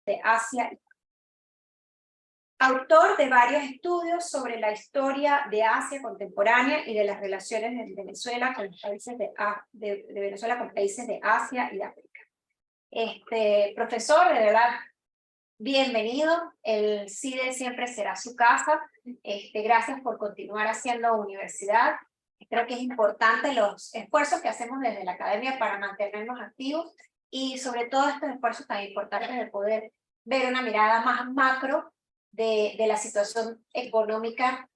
de Asia. Autor de varios estudios sobre la historia de Asia contemporánea y de las relaciones de Venezuela con los países de Venezuela con países de Asia y de África. Profesor, de verdad, bienvenido. El CIDE siempre será su casa. Gracias por continuar haciendo universidad. Creo que es importante los esfuerzos que hacemos desde la academia para mantenernos activos y sobre todo estos esfuerzos tan importantes de poder ver una mirada más macro de la situación económica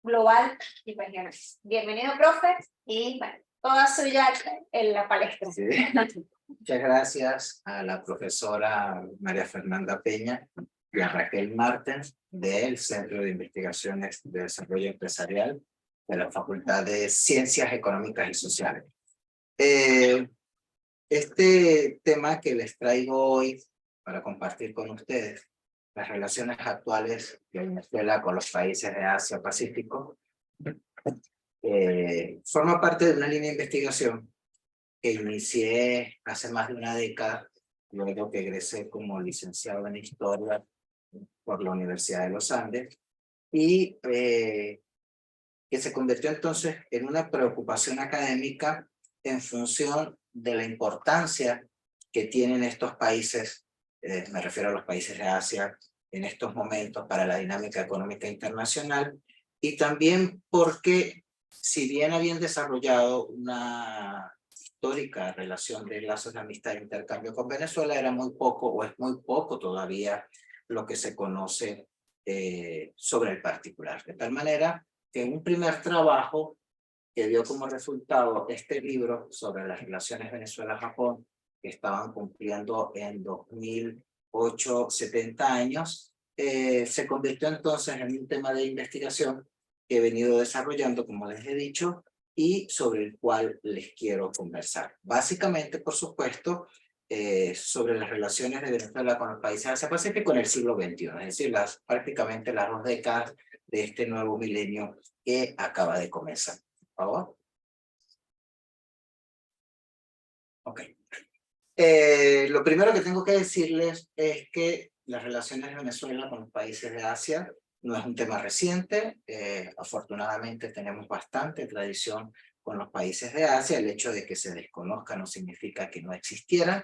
global y regional. Bienvenido, profe, y bueno, toda suya en la palestra. Sí. Muchas gracias a la profesora María Fernanda Peña y a Raquel Martens del Centro de Investigaciones de Desarrollo Empresarial de la Facultad de Ciencias Económicas y Sociales. Este tema que les traigo hoy para compartir con ustedes, las relaciones actuales de Venezuela con los países de Asia-Pacífico, forma parte de una línea de investigación que inicié hace más de una década, luego que egresé como licenciado en Historia por la Universidad de los Andes, y que se convirtió entonces en una preocupación académica en función de la importancia que tienen estos países, me refiero a los países de Asia, en estos momentos para la dinámica económica internacional, y también porque, si bien habían desarrollado una histórica relación de lazos de amistad e intercambio con Venezuela, era muy poco, o es muy poco todavía, lo que se conoce sobre el particular. De tal manera que un primer trabajo que dio como resultado este libro sobre las relaciones Venezuela-Japón, que estaban cumpliendo en 2008 70 años, se convirtió entonces en un tema de investigación que he venido desarrollando, como les he dicho, y sobre el cual les quiero conversar. Básicamente, por supuesto, sobre las relaciones de Venezuela con los países Asia-Pacífico en el siglo XXI, es decir, prácticamente las 2 décadas de este nuevo milenio que acaba de comenzar. Por favor. Ok. Lo primero que tengo que decirles es que las relaciones de Venezuela con los países de Asia no es un tema reciente. Afortunadamente tenemos bastante tradición con los países de Asia. El hecho de que se desconozca no significa que no existieran.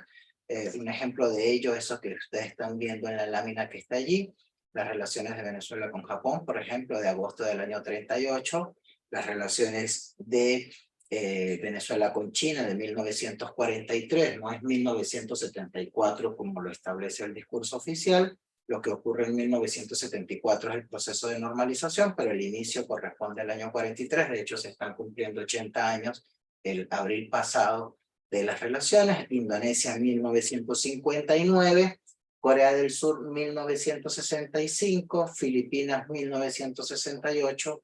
Un ejemplo de ello es eso que ustedes están viendo en la lámina que está allí. Las relaciones de Venezuela con Japón, por ejemplo, de agosto del año 38. Las relaciones de Venezuela con China de 1943, no es 1974 como lo establece el discurso oficial. Lo que ocurre en 1974 es el proceso de normalización, pero el inicio corresponde al año 43, de hecho se están cumpliendo 80 años el abril pasado de las relaciones. Indonesia 1959, Corea del Sur 1965, Filipinas 1968,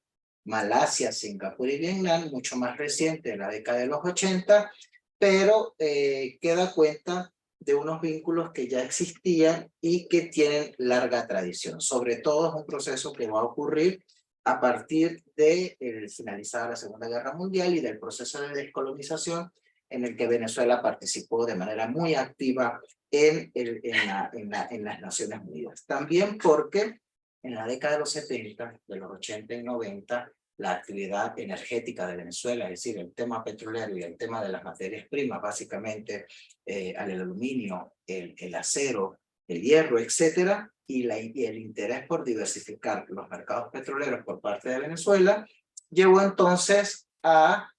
Malasia, Singapur y Vietnam, mucho más reciente, en la década de los 80, pero queda cuenta de unos vínculos que ya existían y que tienen larga tradición. Sobre todo es un proceso que va a ocurrir a partir de finalizada la Segunda Guerra Mundial y del proceso de descolonización en el que Venezuela participó de manera muy activa en las Naciones Unidas. También porque en la década de los 70, de los 80 y 90, la actividad energética de Venezuela, es decir, el tema petrolero y el tema de las materias primas, básicamente el aluminio, el acero, el hierro, etcétera, y el interés por diversificar los mercados petroleros por parte de Venezuela, llevó entonces a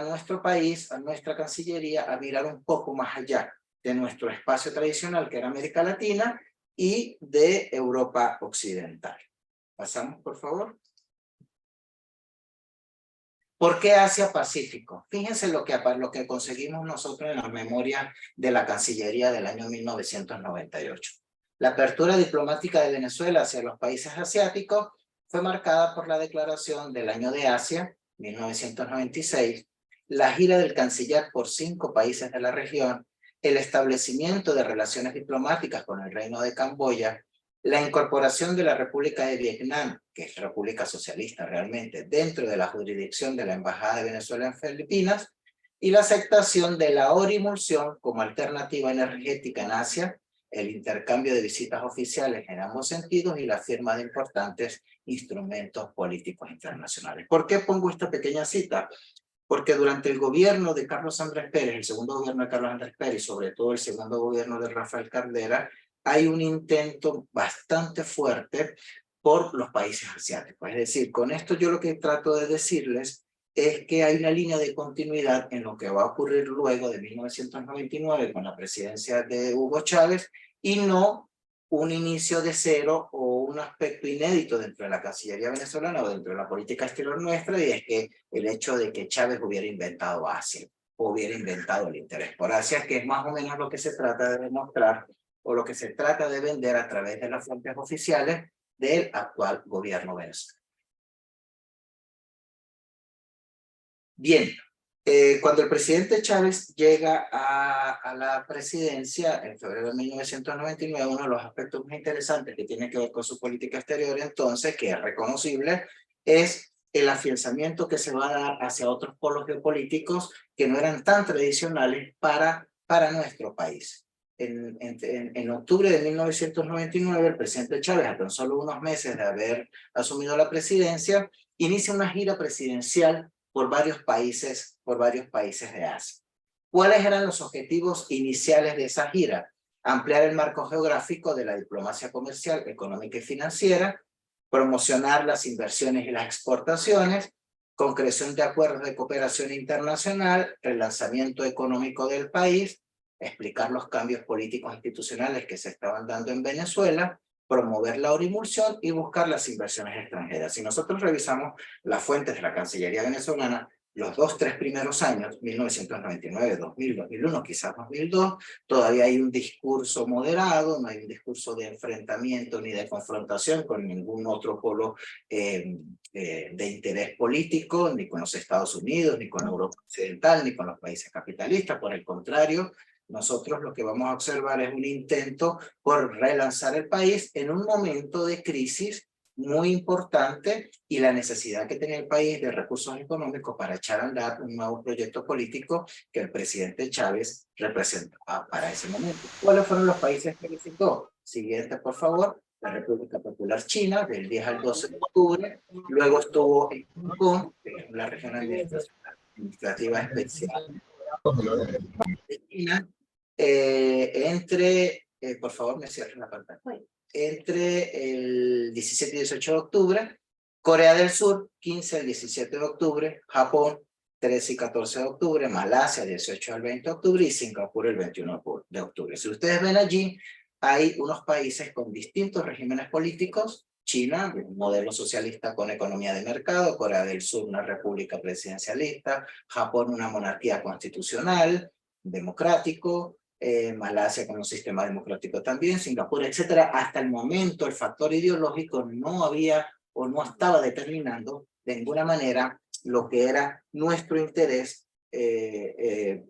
nuestro país, a nuestra Cancillería, a mirar un poco más allá de nuestro espacio tradicional, que era América Latina, y de Europa Occidental. Pasamos, por favor. ¿Por qué Asia-Pacífico? Fíjense lo que conseguimos nosotros en la memoria de la Cancillería del año 1998. La apertura diplomática de Venezuela hacia los países asiáticos fue marcada por la declaración del Año de Asia, 1996, la gira del canciller por 5 países de la región, el establecimiento de relaciones diplomáticas con el Reino de Camboya, la incorporación de la República de Vietnam, que es República Socialista realmente, dentro de la jurisdicción de la Embajada de Venezuela en Filipinas, y la aceptación de la orimulsión como alternativa energética en Asia, el intercambio de visitas oficiales en ambos sentidos y la firma de importantes instrumentos políticos internacionales. ¿Por qué pongo esta pequeña cita? Porque durante el gobierno de Carlos Andrés Pérez, el segundo gobierno de Carlos Andrés Pérez y sobre todo el segundo gobierno de Rafael Caldera, hay un intento bastante fuerte por los países asiáticos. Es decir, con esto yo lo que trato de decirles es que hay una línea de continuidad en lo que va a ocurrir luego de 1999 con la presidencia de Hugo Chávez y no un inicio de cero o un aspecto inédito dentro de la Cancillería venezolana o dentro de la política exterior nuestra, y es que el hecho de que Chávez hubiera inventado Asia, o hubiera inventado el interés por Asia, que es más o menos lo que se trata de demostrar o lo que se trata de vender a través de las fuentes oficiales del actual gobierno venezolano. Bien, cuando el presidente Chávez llega a la presidencia en febrero de 1999, uno de los aspectos más interesantes que tiene que ver con su política exterior entonces, que es reconocible, es el afianzamiento que se va a dar hacia otros polos geopolíticos que no eran tan tradicionales para nuestro país. En octubre de 1999, el presidente Chávez, a tan solo unos meses de haber asumido la presidencia, inicia una gira presidencial por varios países de Asia. ¿Cuáles eran los objetivos iniciales de esa gira? Ampliar el marco geográfico de la diplomacia comercial, económica y financiera, promocionar las inversiones y las exportaciones, concreción de acuerdos de cooperación internacional, el lanzamiento económico del país, explicar los cambios políticos institucionales que se estaban dando en Venezuela, promover la emulsión y buscar las inversiones extranjeras. Si nosotros revisamos las fuentes de la Cancillería venezolana, los 2-3 primeros años, 1999, 2000, 2001, quizás 2002, todavía hay un discurso moderado, no hay un discurso de enfrentamiento ni de confrontación con ningún otro polo de interés político, ni con los Estados Unidos, ni con Europa Occidental, ni con los países capitalistas. Por el contrario, nosotros lo que vamos a observar es un intento por relanzar el país en un momento de crisis muy importante y la necesidad que tenía el país de recursos económicos para echar a andar un nuevo proyecto político que el presidente Chávez representaba para ese momento. ¿Cuáles fueron los países que visitó? Siguiente, por favor. La República Popular China, del 10 al 12 de octubre. Luego estuvo en Hong Kong, que es la región administrativa especial de China. Por favor, me cierren la pantalla. Entre el 17 y 18 de octubre, Corea del Sur, 15 al 17 de octubre, Japón, 13 y 14 de octubre, Malasia, 18 al 20 de octubre, y Singapur, el 21 de octubre. Si ustedes ven allí, hay unos países con distintos regímenes políticos: China, un modelo socialista con economía de mercado; Corea del Sur, una república presidencialista; Japón, una monarquía constitucional, democrático; Malasia con un sistema democrático también, Singapur, etcétera. Hasta el momento el factor ideológico no había o no estaba determinando de ninguna manera lo que era nuestro interés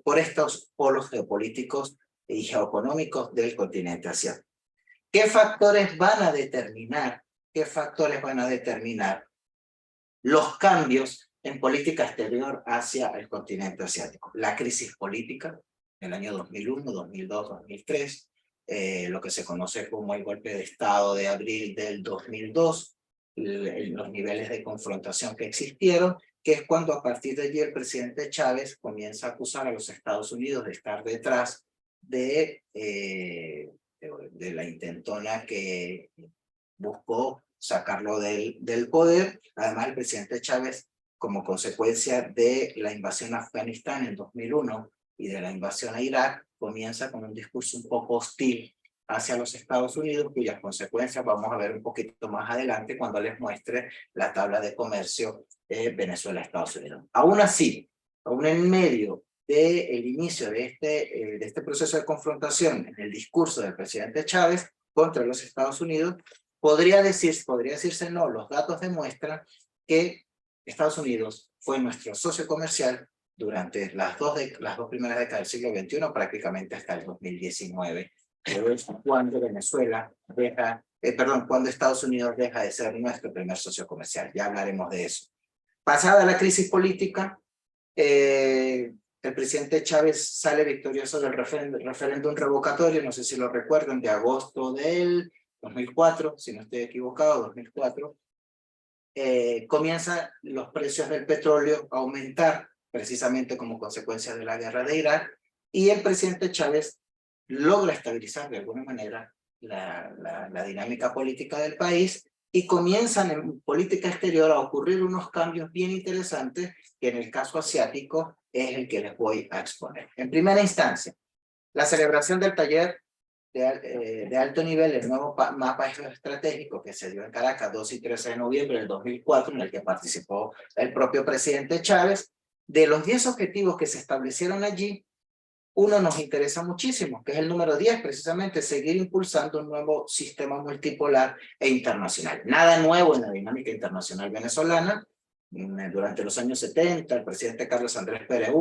por estos polos geopolíticos y geoeconómicos del continente asiático. ¿Qué factores van a determinar? ¿Qué factores van a determinar los cambios en política exterior hacia el continente asiático? La crisis política del año 2001, 2002, 2003, lo que se conoce como el golpe de Estado de abril del 2002, los niveles de confrontación que existieron, que es cuando a partir de allí el presidente Chávez comienza a acusar a los Estados Unidos de estar detrás de la intentona que buscó sacarlo del poder. Además, el presidente Chávez, como consecuencia de la invasión a Afganistán en 2001 y de la invasión a Irak, comienza con un discurso un poco hostil hacia los Estados Unidos, cuyas consecuencias vamos a ver un poquito más adelante cuando les muestre la tabla de comercio Venezuela-Estados Unidos. Aún así, aún en medio del inicio de este proceso de confrontación en el discurso del presidente Chávez contra los Estados Unidos, podría decirse no, los datos demuestran que Estados Unidos fue nuestro socio comercial durante las dos primeras décadas del siglo XXI, prácticamente hasta el 2019, pero es cuando cuando Estados Unidos deja de ser nuestro primer socio comercial. Ya hablaremos de eso. Pasada la crisis política, el presidente Chávez sale victorioso del referéndum revocatorio, no sé si lo recuerdan, de agosto del 2004, si no estoy equivocado, 2004. Comienzan los precios del petróleo a aumentar, precisamente como consecuencia de la guerra de Irak, y el presidente Chávez logra estabilizar de alguna manera la dinámica política del país, y comienzan en política exterior a ocurrir unos cambios bien interesantes, que en el caso asiático es el que les voy a exponer. En primera instancia, la celebración del taller de alto nivel, el nuevo mapa estratégico que se dio en Caracas 2 y 13 de noviembre del 2004, en el que participó el propio presidente Chávez. De los 10 objetivos que se establecieron allí, uno nos interesa muchísimo, que es el número 10, precisamente, seguir impulsando un nuevo sistema multipolar e internacional. Nada nuevo en la dinámica internacional venezolana. Durante los años 70, el presidente Carlos Andrés Pérez I,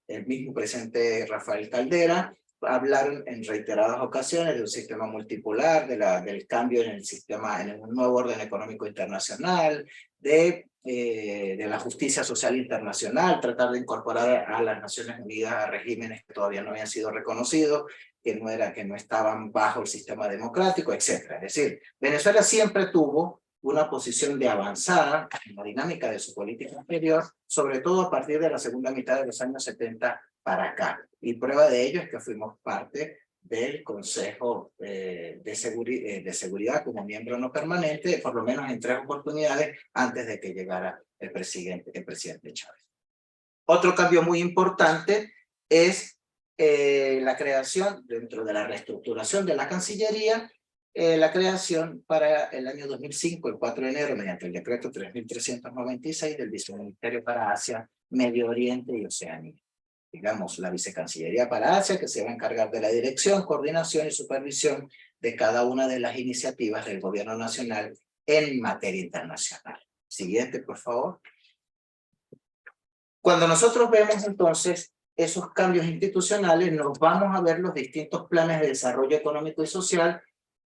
el mismo presidente Rafael Caldera, hablaron en reiteradas ocasiones de un sistema multipolar, del cambio en el sistema, en un nuevo orden económico internacional, de la justicia social internacional, tratar de incorporar a las Naciones Unidas a regímenes que todavía no habían sido reconocidos, que no estaban bajo el sistema democrático, etc. Es decir, Venezuela siempre tuvo una posición de avanzada en la dinámica de su política exterior, sobre todo a partir de la segunda mitad de los años 70 para acá. Y prueba de ello es que fuimos parte del Consejo de Seguridad como miembro no permanente, por lo menos en 3 oportunidades antes de que llegara el presidente Chávez. Otro cambio muy importante es la creación, dentro de la reestructuración de la Cancillería, la creación para el año 2005, el 4 de enero, mediante el decreto 3396 del Viceministerio para Asia, Medio Oriente y Oceanía. Digamos, la Vicecancillería para Asia, que se va a encargar de la dirección, coordinación y supervisión de cada una de las iniciativas del gobierno nacional en materia internacional. Siguiente, por favor. Cuando nosotros vemos entonces esos cambios institucionales, nos vamos a ver los distintos planes de desarrollo económico y social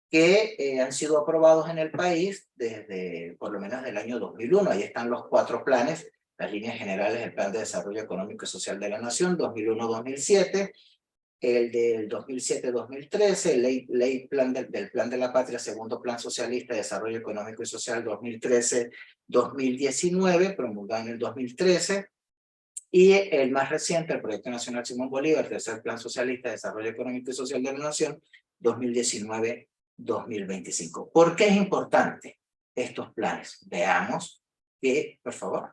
que han sido aprobados en el país desde por lo menos del año 2001. Ahí están los 4 planes, las líneas generales del Plan de Desarrollo Económico y Social de la Nación, 2001-2007, el del 2007-2013, el plan del Plan de la Patria, segundo Plan Socialista de Desarrollo Económico y Social 2013-2019, promulgado en el 2013, y el más reciente, el Proyecto Nacional Simón Bolívar, tercer Plan Socialista de Desarrollo Económico y Social de la Nación, 2019-2025. ¿Por qué es importante estos planes? Veamos que, por favor,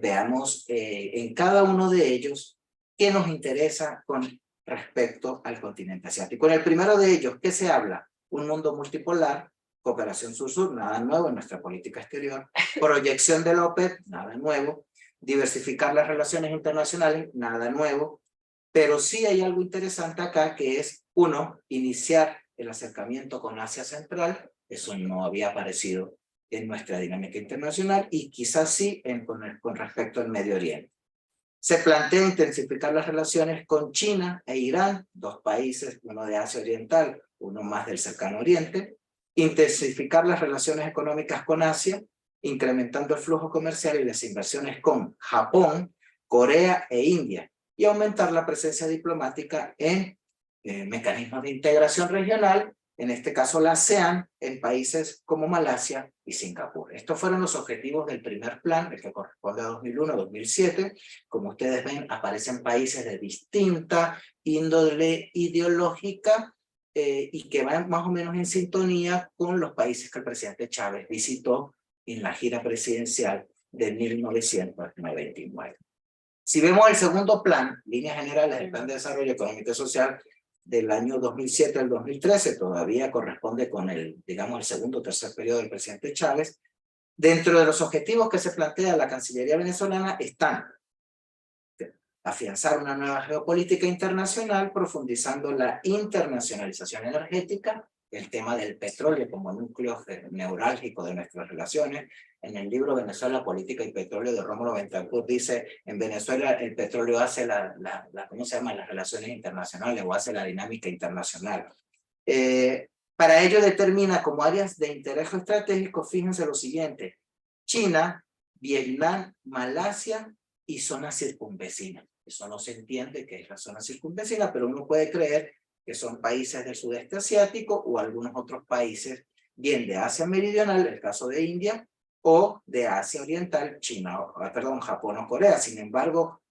veamos en cada uno de ellos qué nos interesa con respecto al continente asiático. En el primero de ellos, ¿qué se habla? Un mundo multipolar, cooperación sur-sur, nada nuevo en nuestra política exterior, proyección de la OPEP, nada nuevo, diversificar las relaciones internacionales, nada nuevo, pero sí hay algo interesante acá, que es, uno, iniciar el acercamiento con Asia Central. Eso no había aparecido en nuestra dinámica internacional, y quizás sí con respecto al Medio Oriente. Se plantea intensificar las relaciones con China e Irán, 2 países, uno de Asia Oriental, uno más del Cercano Oriente. Intensificar las relaciones económicas con Asia, incrementando el flujo comercial y las inversiones con Japón, Corea e India, y aumentar la presencia diplomática en mecanismos de integración regional, en este caso la ASEAN, en países como Malasia y Singapur. Estos fueron los objetivos del primer plan, el que corresponde a 2001-2007. Como ustedes ven, aparecen países de distinta índole ideológica, y que van más o menos en sintonía con los países que el presidente Chávez visitó en la gira presidencial de 1999. Si vemos el segundo plan, líneas generales del Plan de Desarrollo Económico y Social del año 2007 al 2013, todavía corresponde con el segundo o tercer periodo del presidente Chávez. Dentro de los objetivos que se plantea la Cancillería venezolana están afianzar una nueva geopolítica internacional, profundizando la internacionalización energética, el tema del petróleo como núcleo neurálgico de nuestras relaciones. En el libro Venezuela, Política y Petróleo de Rómulo Betancourt dice, en Venezuela el petróleo hace ¿cómo se llama? Las relaciones internacionales, o hace la dinámica internacional. Para ello determina como áreas de interés estratégico, fíjense lo siguiente: China, Vietnam, Malasia y zonas circunvecinas. Eso no se entiende que es la zona circunvecina, pero uno puede creer que son países del sudeste asiático o algunos otros países, bien de Asia Meridional, el caso de India, o de Asia Oriental, China, perdón, Japón o Corea. Sin embargo,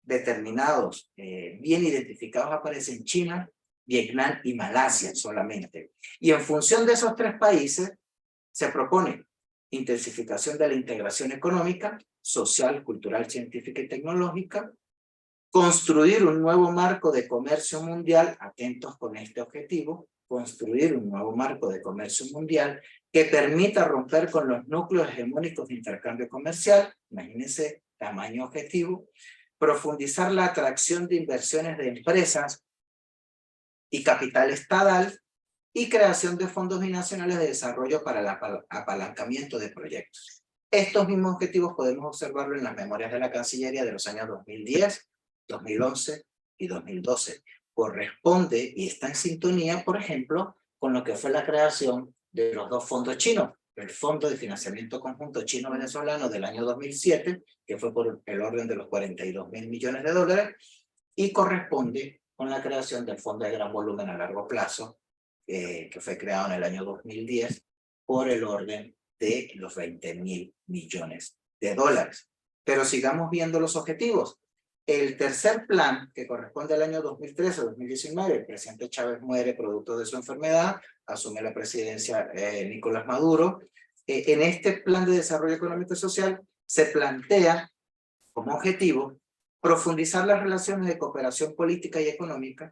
determinados, bien identificados, aparecen China, Vietnam y Malasia solamente. Y en función de esos tres países, se propone intensificación de la integración económica, social, cultural, científica y tecnológica, construir un nuevo marco de comercio mundial, atentos con este objetivo, construir un nuevo marco de comercio mundial que permita romper con los núcleos hegemónicos de intercambio comercial, imagínense tamaño objetivo, profundizar la atracción de inversiones de empresas y capital estatal, y creación de fondos binacionales de desarrollo para el apalancamiento de proyectos. Estos mismos objetivos podemos observarlo en las memorias de la Cancillería de los años 2010, 2011 y 2012. Corresponde y está en sintonía, por ejemplo, con lo que fue la creación de los dos fondos chinos. El Fondo de Financiamiento Conjunto Chino-Venezolano del año 2007, que fue por el orden de los 42.000 millones de dólares, y corresponde con la creación del Fondo de Gran Volumen a Largo Plazo, que fue creado en el año 2010 por el orden de los 20.000 millones de dólares. Pero sigamos viendo los objetivos. El tercer plan, que corresponde al año 2013-2019, el presidente Chávez muere producto de su enfermedad, asume la presidencia Nicolás Maduro. En este plan de desarrollo económico y social se plantea como objetivo profundizar las relaciones de cooperación política y económica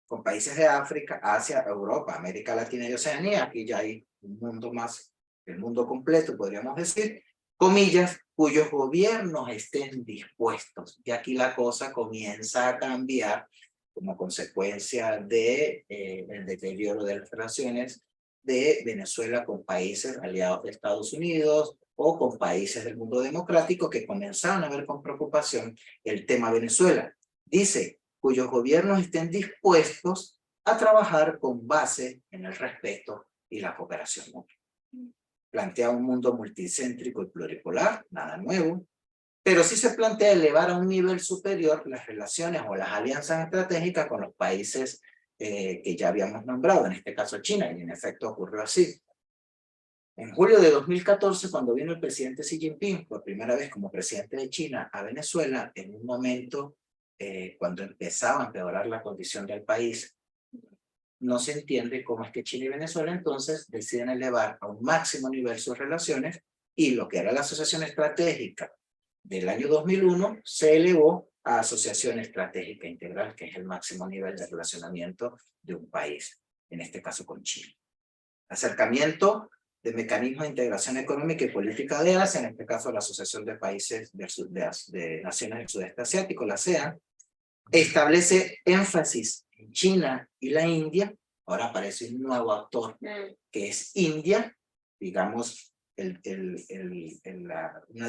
con países de África, Asia, Europa, América Latina y Oceanía. Aquí ya hay un mundo más, el mundo completo, podríamos decir, comillas, cuyos gobiernos estén dispuestos. Y aquí la cosa comienza a cambiar como consecuencia de el deterioro de las relaciones de Venezuela con países aliados de Estados Unidos o con países del mundo democrático que comenzaron a ver con preocupación el tema Venezuela. Dice, cuyos gobiernos estén dispuestos a trabajar con base en el respeto y la cooperación mutua. Plantea un mundo multicéntrico y pluripolar, nada nuevo, pero sí se plantea elevar a un nivel superior las relaciones o las alianzas estratégicas con los países que ya habíamos nombrado, en este caso China, y en efecto ocurrió así. En julio de 2014, cuando vino el presidente Xi Jinping por primera vez como presidente de China a Venezuela, en un momento cuando empezaba a empeorar la condición del país, no se entiende cómo es que China y Venezuela entonces deciden elevar a un máximo nivel sus relaciones, y lo que era la asociación estratégica del año 2001 se elevó a asociación estratégica integral, que es el máximo nivel de relacionamiento de un país, en este caso con China. Acercamiento de mecanismos de integración económica y política de Asia, en este caso la Asociación de Países de Naciones del Sudeste Asiático, la ASEAN, establece énfasis en China y la India. Ahora aparece un nuevo actor que es India, digamos, una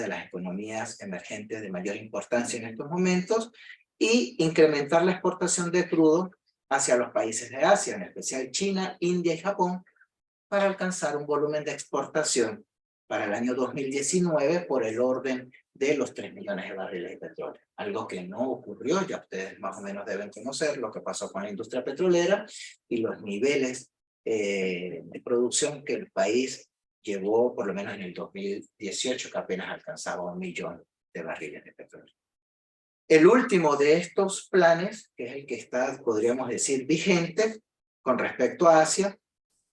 de las economías emergentes de mayor importancia en estos momentos, y incrementar la exportación de crudo hacia los países de Asia, en especial China, India y Japón, para alcanzar un volumen de exportación para el año 2019 por el orden de los 3 millones de barriles de petróleo. Algo que no ocurrió, ya ustedes más o menos deben conocer lo que pasó con la industria petrolera y los niveles de producción que el país llevó, por lo menos en el 2018, que apenas alcanzaba 1 millón de barriles de petróleo. El último de estos planes, que es el que está, podríamos decir, vigente con respecto a Asia,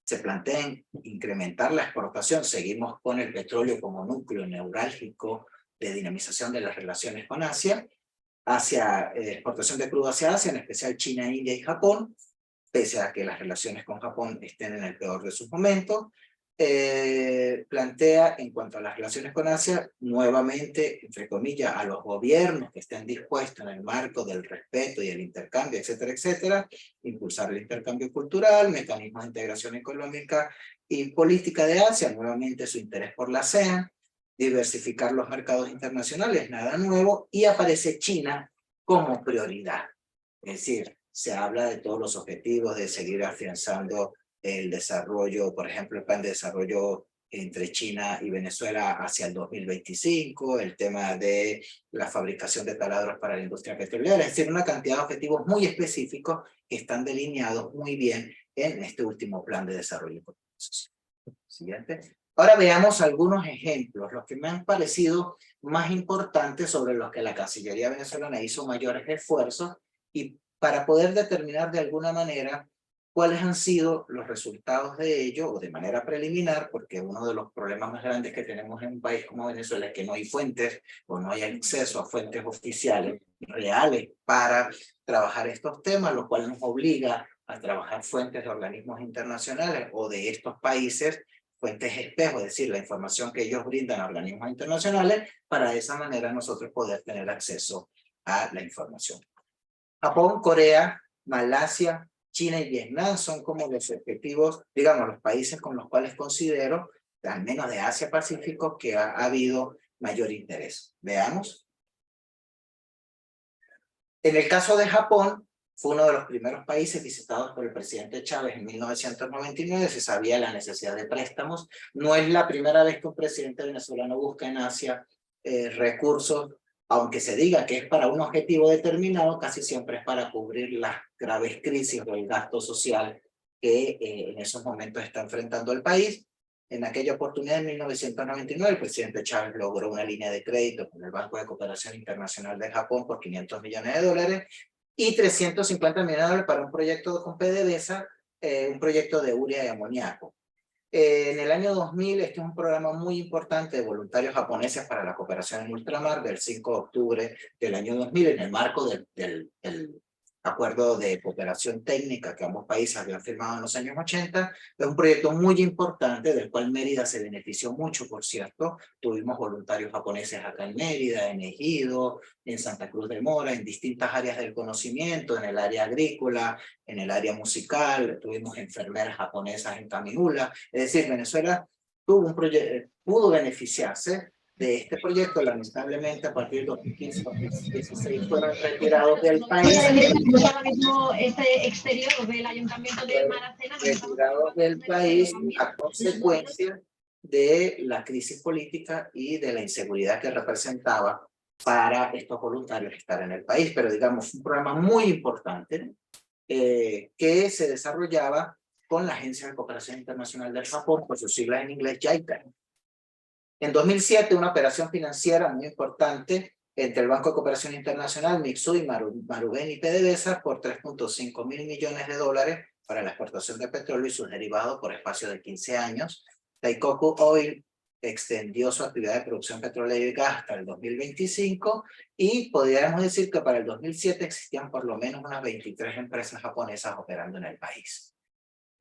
se plantea incrementar la exportación. Seguimos con el petróleo como núcleo neurálgico de dinamización de las relaciones con Asia, hacia exportación de crudo hacia Asia, en especial China, India y Japón, pese a que las relaciones con Japón estén en el peor de sus momentos. Plantea en cuanto a las relaciones con Asia, nuevamente, entre comillas, a los gobiernos que estén dispuestos en el marco del respeto y el intercambio, etcétera, etcétera, impulsar el intercambio cultural, mecanismos de integración económica y política de Asia, nuevamente su interés por la ASEAN, diversificar los mercados internacionales, nada nuevo, y aparece China como prioridad. Es decir, se habla de todos los objetivos de seguir afianzando el desarrollo, por ejemplo, el plan de desarrollo entre China y Venezuela hacia el 2025, el tema de la fabricación de taladros para la industria petrolera, es decir, una cantidad de objetivos muy específicos que están delineados muy bien en este último plan de desarrollo económico. Siguiente. Ahora veamos algunos ejemplos, los que me han parecido más importantes, sobre los que la Cancillería venezolana hizo mayores esfuerzos, y para poder determinar de alguna manera cuáles han sido los resultados de ello, o de manera preliminar, porque uno de los problemas más grandes que tenemos en un país como Venezuela es que no hay fuentes, o no hay acceso a fuentes oficiales reales para trabajar estos temas, lo cual nos obliga a trabajar fuentes de organismos internacionales o de estos países, fuentes espejo, es decir, la información que ellos brindan a organismos internacionales, para de esa manera nosotros poder tener acceso a la información. Japón, Corea, Malasia, China y Vietnam son como los objetivos, digamos, los países con los cuales considero, al menos de Asia-Pacífico, que ha habido mayor interés. Veamos. En el caso de Japón, fue uno de los primeros países visitados por el presidente Chávez en 1999, se sabía la necesidad de préstamos. No es la primera vez que un presidente venezolano busca en Asia recursos, aunque se diga que es para un objetivo determinado, casi siempre es para cubrir las graves crisis o el gasto social que en esos momentos está enfrentando el país. En aquella oportunidad, en 1999, el presidente Chávez logró una línea de crédito con el Banco de Cooperación Internacional de Japón por $500 millones y 350 millones de dólares para un proyecto con PDVSA, un proyecto de urea y amoníaco. En el año 2000, este es un programa muy importante de voluntarios japoneses para la cooperación en ultramar, del 5 de octubre del año 2000, en el marco del acuerdo de cooperación técnica que ambos países habían firmado en los años 80. Es un proyecto muy importante, del cual Mérida se benefició mucho, por cierto. Tuvimos voluntarios japoneses acá en Mérida, en Ejido, en Santa Cruz de Mora, en distintas áreas del conocimiento, en el área agrícola, en el área musical. Tuvimos enfermeras japonesas en Camihula. Es decir, Venezuela tuvo un pudo beneficiarse de este proyecto. Lamentablemente, a partir de 2015-2016 fueron retirados del país. Ahora mismo este exterior del Ayuntamiento de Maracena. Retirados del país a consecuencia de la crisis política y de la inseguridad que representaba para estos voluntarios estar en el país. Pero digamos, un programa muy importante que se desarrollaba con la Agencia de Cooperación Internacional del Japón, por sus siglas en inglés, JICA. En 2007, una operación financiera muy importante entre el Banco de Cooperación Internacional, Mitsui, Marubeni y PDVSA por $3.5 mil millones de dólares para la exportación de petróleo y sus derivados por espacio de 15 años. Daikoku Oil extendió su actividad de producción petrolera y gas hasta el 2025, y podríamos decir que para el 2007 existían por lo menos unas 23 empresas japonesas operando en el país.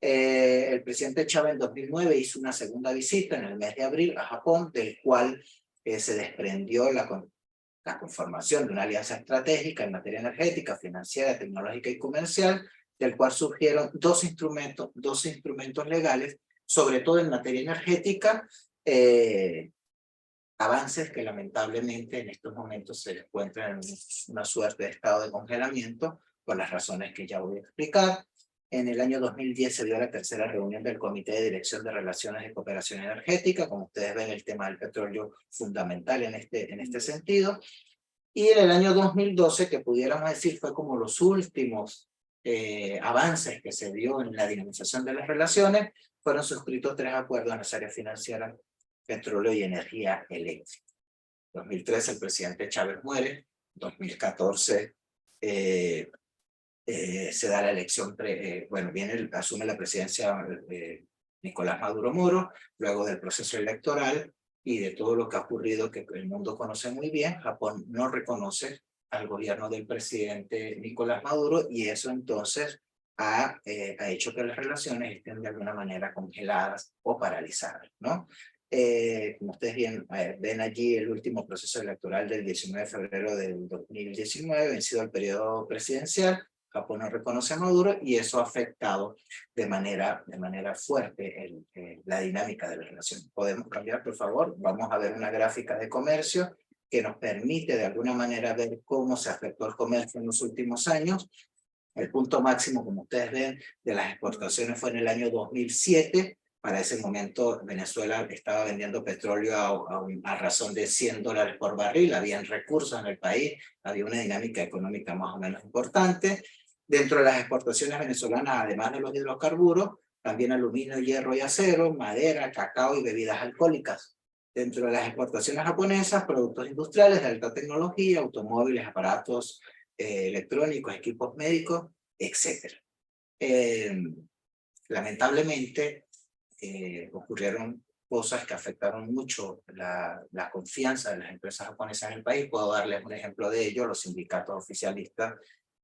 El presidente Chávez en 2009 hizo una segunda visita en el mes de abril a Japón, del cual se desprendió la conformación de una alianza estratégica en materia energética, financiera, tecnológica y comercial, del cual surgieron dos instrumentos legales, sobre todo en materia energética, avances que lamentablemente en estos momentos se encuentran en una suerte de estado de congelamiento, por las razones que ya voy a explicar. En el año 2010 se dio la tercera reunión del Comité de Dirección de Relaciones de Cooperación Energética. Como ustedes ven, el tema del petróleo fundamental en este sentido. Y en el año 2012, que pudiéramos decir fue como los últimos avances que se dio en la dinamización de las relaciones, fueron suscritos 3 acuerdos en las áreas financieras, petróleo y energía eléctrica. En 2013 el presidente Chávez muere. 2014 se da la elección, asume la presidencia Nicolás Maduro Moro, luego del proceso electoral y de todo lo que ha ocurrido, que el mundo conoce muy bien. Japón no reconoce al gobierno del presidente Nicolás Maduro, y eso entonces ha hecho que las relaciones estén de alguna manera congeladas o paralizadas, ¿no? Como ustedes bien, ven allí el último proceso electoral del 19 de febrero del 2019, vencido el periodo presidencial. Japón no reconoce a Maduro, y eso ha afectado de manera fuerte la dinámica de la relación. ¿Podemos cambiar, por favor? Vamos a ver una gráfica de comercio que nos permite de alguna manera ver cómo se afectó el comercio en los últimos años. El punto máximo, como ustedes ven, de las exportaciones fue en el año 2007, Para ese momento Venezuela estaba vendiendo petróleo a razón de $100 por barril, habían recursos en el país, había una dinámica económica más o menos importante. Dentro de las exportaciones venezolanas, además de los hidrocarburos, también aluminio, hierro y acero, madera, cacao y bebidas alcohólicas. Dentro de las exportaciones japonesas, productos industriales de alta tecnología, automóviles, aparatos electrónicos, equipos médicos, etc. Lamentablemente, ocurrieron cosas que afectaron mucho la confianza de las empresas japonesas en el país. Puedo darles un ejemplo de ello: los sindicatos oficialistas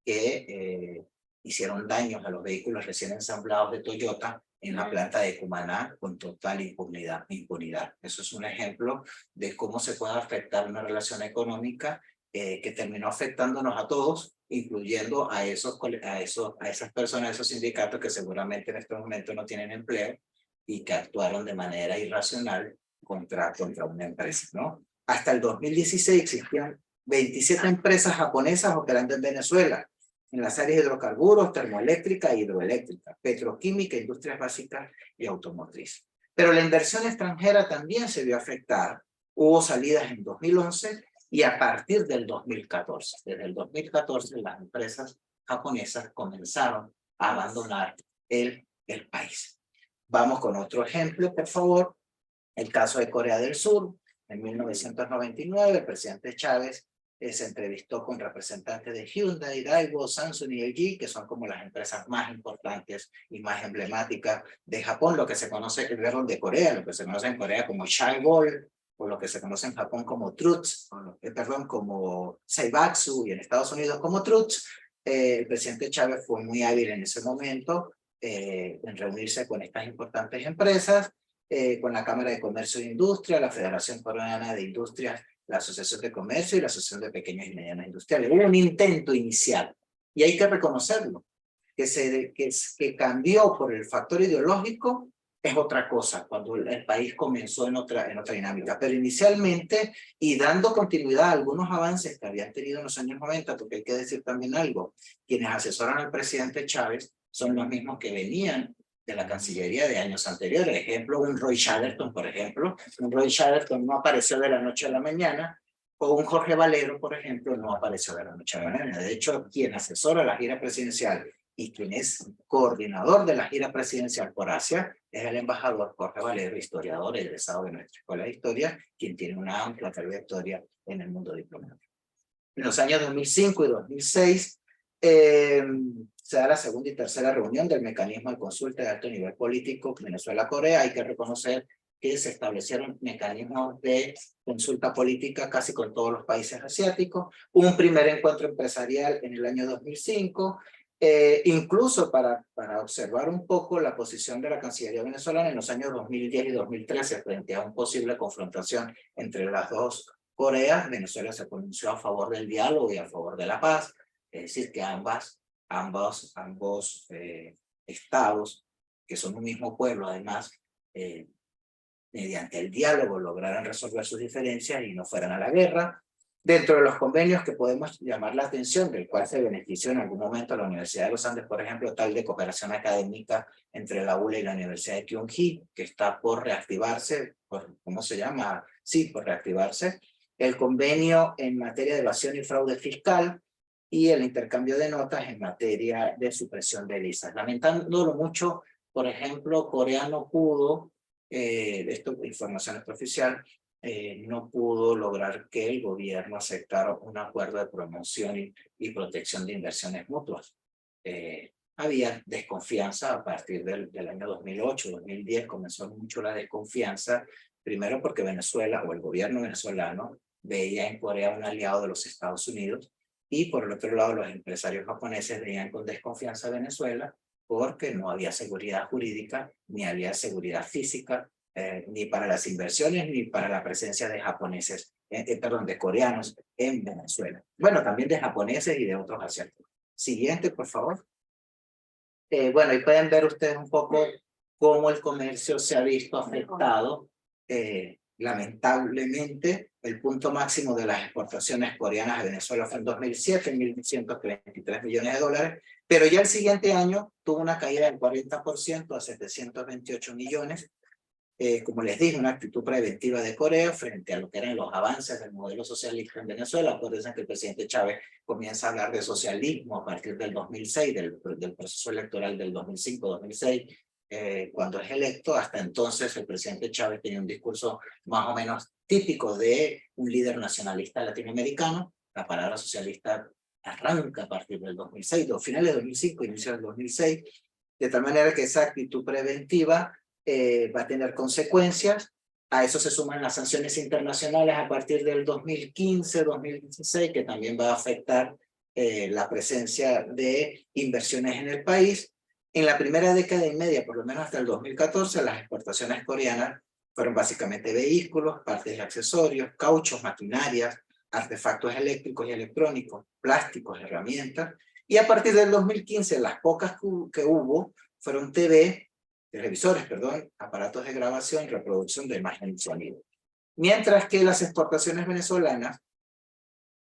que hicieron daños a los vehículos recién ensamblados de Toyota en la planta de Cumaná con total impunidad. Eso es un ejemplo de cómo se puede afectar una relación económica que terminó afectándonos a todos, incluyendo a esas personas, a esos sindicatos que seguramente en este momento no tienen empleo y que actuaron de manera irracional contra una empresa, ¿no? Hasta el 2016 existían 27 empresas japonesas operando en Venezuela, en las áreas de hidrocarburos, termoeléctrica e hidroeléctrica, petroquímica, industrias básicas y automotriz. Pero la inversión extranjera también se vio afectada. Hubo salidas en 2011 y a partir del 2014. Desde el 2014 las empresas japonesas comenzaron a abandonar el país. Vamos con otro ejemplo, por favor. El caso de Corea del Sur. En 1999, el presidente Chávez se entrevistó con representantes de Hyundai, Daewoo, Samsung y LG, que son como las empresas más importantes y más emblemáticas de Japón, lo que se conoce, perdón, de Corea, lo que se conoce en Corea como Chaebol, o lo que se conoce en Japón como Trucks, como Seibatsu, y en Estados Unidos como Trucks. El presidente Chávez fue muy hábil en ese momento en reunirse con estas importantes empresas, con la Cámara de Comercio e Industria, la Federación Coreana de Industrias, la Asociación de Comercio y la Asociación de Pequeñas y Medianas Industriales. Hubo un intento inicial, y hay que reconocerlo, que cambió por el factor ideológico. Es otra cosa cuando el país comenzó en otra dinámica, pero inicialmente, y dando continuidad a algunos avances que habían tenido en los años 90, porque hay que decir también algo: quienes asesoran al presidente Chávez son los mismos que venían de la Cancillería de años anteriores. Ejemplo, un Roy Chatterton, por ejemplo. Un Roy Chatterton no apareció de la noche a la mañana, o un Jorge Valero, por ejemplo, no apareció de la noche a la mañana. De hecho, quien asesora la gira presidencial y quien es coordinador de la gira presidencial por Asia es el embajador Jorge Valero, historiador egresado de nuestra Escuela de Historia, quien tiene una amplia trayectoria en el mundo diplomático. En los años 2005 y 2006 se da la segunda y tercera reunión del mecanismo de consulta de alto nivel político Venezuela-Corea. Hay que reconocer que se establecieron mecanismos de consulta política casi con todos los países asiáticos. Un primer encuentro empresarial en el año 2005, incluso para observar un poco la posición de la Cancillería venezolana en los años 2010 y 2013 frente a una posible confrontación entre las dos Coreas. Venezuela se pronunció a favor del diálogo y a favor de la paz, es decir, que ambos estados, que son un mismo pueblo además, mediante el diálogo lograran resolver sus diferencias y no fueran a la guerra. Dentro de los convenios que podemos llamar la atención, del cual se benefició en algún momento la Universidad de los Andes, por ejemplo, tal de cooperación académica entre la ULA y la Universidad de Kyunghee, que está por reactivarse, ¿cómo se llama? Sí, por reactivarse. El convenio en materia de evasión y fraude fiscal, y el intercambio de notas en materia de supresión de listas. Lamentándolo mucho, por ejemplo, Corea no pudo, esto información extraoficial, no pudo lograr que el gobierno aceptara un acuerdo de promoción y protección de inversiones mutuas. Había desconfianza a partir del año 2008, 2010, comenzó mucho la desconfianza, primero porque Venezuela o el gobierno venezolano veía en Corea un aliado de los Estados Unidos, y por el otro lado los empresarios japoneses veían con desconfianza a Venezuela porque no había seguridad jurídica, ni había seguridad física, ni para las inversiones, ni para la presencia de japoneses, de coreanos en Venezuela. Bueno, también de japoneses y de otros asiáticos. Siguiente, por favor. Bueno, y pueden ver ustedes un poco cómo el comercio se ha visto afectado. Lamentablemente, el punto máximo de las exportaciones coreanas a Venezuela fue en 2007, 1.133 millones de dólares, Pero ya el siguiente año tuvo una caída del 40% a 728 millones. Como les dije, una actitud preventiva de Corea frente a lo que eran los avances del modelo socialista en Venezuela. Acuérdense que el presidente Chávez comienza a hablar de socialismo a partir del 2006, del proceso electoral del 2005-2006, cuando es electo. Hasta entonces el presidente Chávez tenía un discurso más o menos típico de un líder nacionalista latinoamericano. La palabra socialista arranca a partir del 2006, los finales del 2005, inicio del 2006, de tal manera que esa actitud preventiva va a tener consecuencias. A eso se suman las sanciones internacionales a partir del 2015-2016, que también va a afectar la presencia de inversiones en el país. En la primera década y media, por lo menos hasta el 2014, las exportaciones coreanas fueron básicamente vehículos, partes y accesorios, cauchos, maquinarias, artefactos eléctricos y electrónicos, plásticos, herramientas. Y a partir del 2015, las pocas que hubo fueron televisores, aparatos de grabación y reproducción de imagen y sonido. Mientras que las exportaciones venezolanas,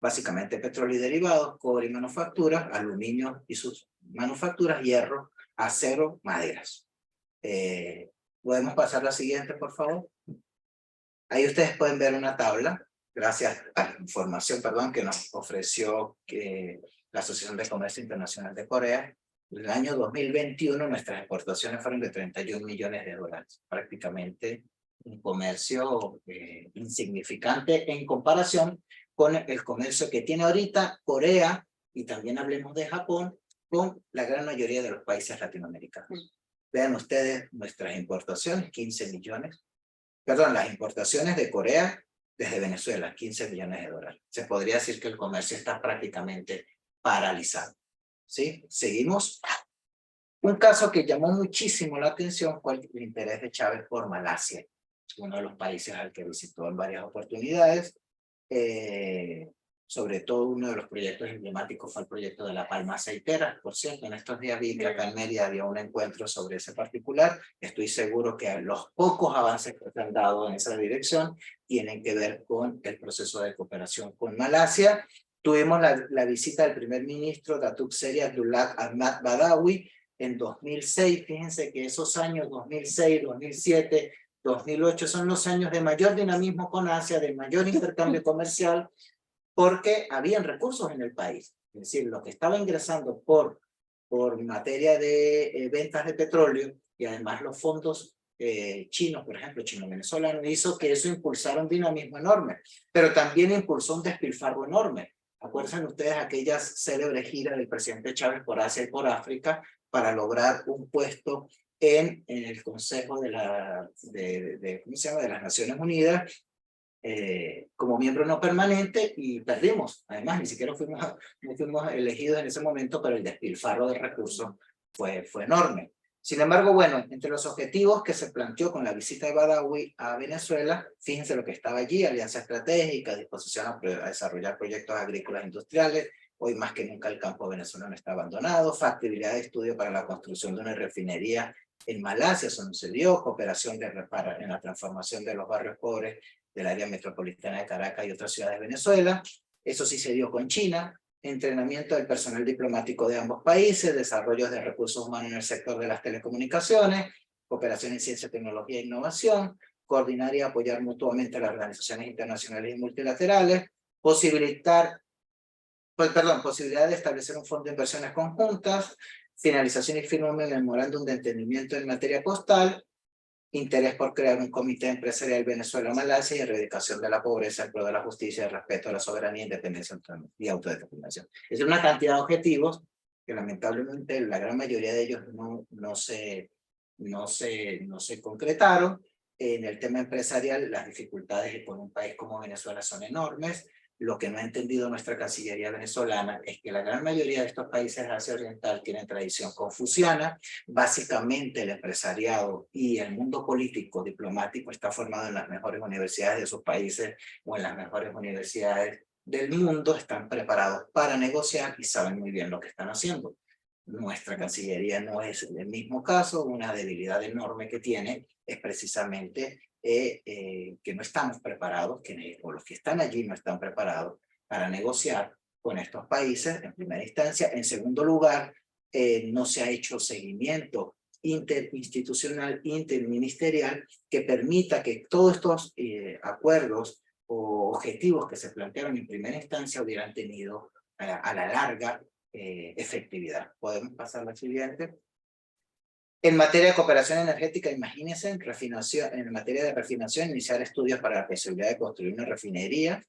básicamente petróleo y derivados, cobre y manufacturas, aluminio y sus manufacturas, hierro, acero, maderas. ¿Podemos pasar a la siguiente, por favor? Ahí ustedes pueden ver una tabla, gracias a la información, que nos ofreció la Asociación de Comercio Internacional de Corea. En el año 2021 nuestras exportaciones fueron de 31 millones de dólares, prácticamente un comercio insignificante en comparación con el comercio que tiene ahorita Corea, y también hablemos de Japón, con la gran mayoría de los países latinoamericanos. Vean ustedes nuestras importaciones, 15 millones. Las importaciones de Corea desde Venezuela, 15 millones de dólares. Se podría decir que el comercio está prácticamente paralizado. ¿Sí? Seguimos. Un caso que llamó muchísimo la atención fue el interés de Chávez por Malasia, uno de los países al que visitó en varias oportunidades. Sobre todo uno de los proyectos emblemáticos fue el proyecto de la palma aceitera. Por cierto, en estos días vi que acá en Mérida había un encuentro sobre ese particular. Estoy seguro que los pocos avances que se han dado en esa dirección tienen que ver con el proceso de cooperación con Malasia. Tuvimos la visita del primer ministro Datuk Seri Abdullah Ahmad Badawi en 2006. Fíjense que esos años 2006, 2007, 2008 son los años de mayor dinamismo con Asia, de mayor intercambio comercial, porque habían recursos en el país. Es decir, lo que estaba ingresando por materia de ventas de petróleo, y además los fondos chinos, por ejemplo, chino-venezolano, hizo que eso impulsara un dinamismo enorme, pero también impulsó un despilfarro enorme. Acuérdense ustedes aquellas célebres giras del presidente Chávez por Asia y por África para lograr un puesto en el Consejo de las Naciones Unidas, como miembro no permanente, y perdimos. Además, ni siquiera no fuimos elegidos en ese momento, pero el despilfarro de recursos fue enorme. Sin embargo, bueno, entre los objetivos que se planteó con la visita de Badawi a Venezuela, fíjense lo que estaba allí: alianza estratégica, disposición a desarrollar proyectos agrícolas industriales. Hoy más que nunca el campo venezolano está abandonado. Factibilidad de estudio para la construcción de una refinería en Malasia, eso no se dio. Cooperación en la transformación de los barrios pobres del área metropolitana de Caracas y otras ciudades de Venezuela. Eso sí se dio con China. Entrenamiento del personal diplomático de ambos países, desarrollo de recursos humanos en el sector de las telecomunicaciones, cooperación en ciencia, tecnología e innovación, coordinar y apoyar mutuamente a las organizaciones internacionales y multilaterales, posibilidad de establecer un fondo de inversiones conjuntas, finalización y firma del memorándum de entendimiento en materia postal, interés por crear un comité empresarial Venezuela-Malasia y erradicación de la pobreza, en pro de la justicia, el respeto a la soberanía, independencia y autodeterminación. Es una cantidad de objetivos que lamentablemente la gran mayoría de ellos no se concretaron. En el tema empresarial, las dificultades con un país como Venezuela son enormes. Lo que no ha entendido nuestra Cancillería venezolana es que la gran mayoría de estos países de Asia Oriental tienen tradición confuciana. Básicamente el empresariado y el mundo político, diplomático, está formado en las mejores universidades de sus países o en las mejores universidades del mundo, están preparados para negociar y saben muy bien lo que están haciendo. Nuestra Cancillería no es el mismo caso. Una debilidad enorme que tiene es precisamente que no estamos preparados, o los que están allí no están preparados para negociar con estos países, en primera instancia. En segundo lugar, no se ha hecho seguimiento interinstitucional, interministerial, que permita que todos estos acuerdos o objetivos que se plantearon en primera instancia hubieran tenido a la larga efectividad. ¿Podemos pasar a la siguiente? En materia de cooperación energética, imagínense, en materia de refinación, iniciar estudios para la posibilidad de construir una refinería,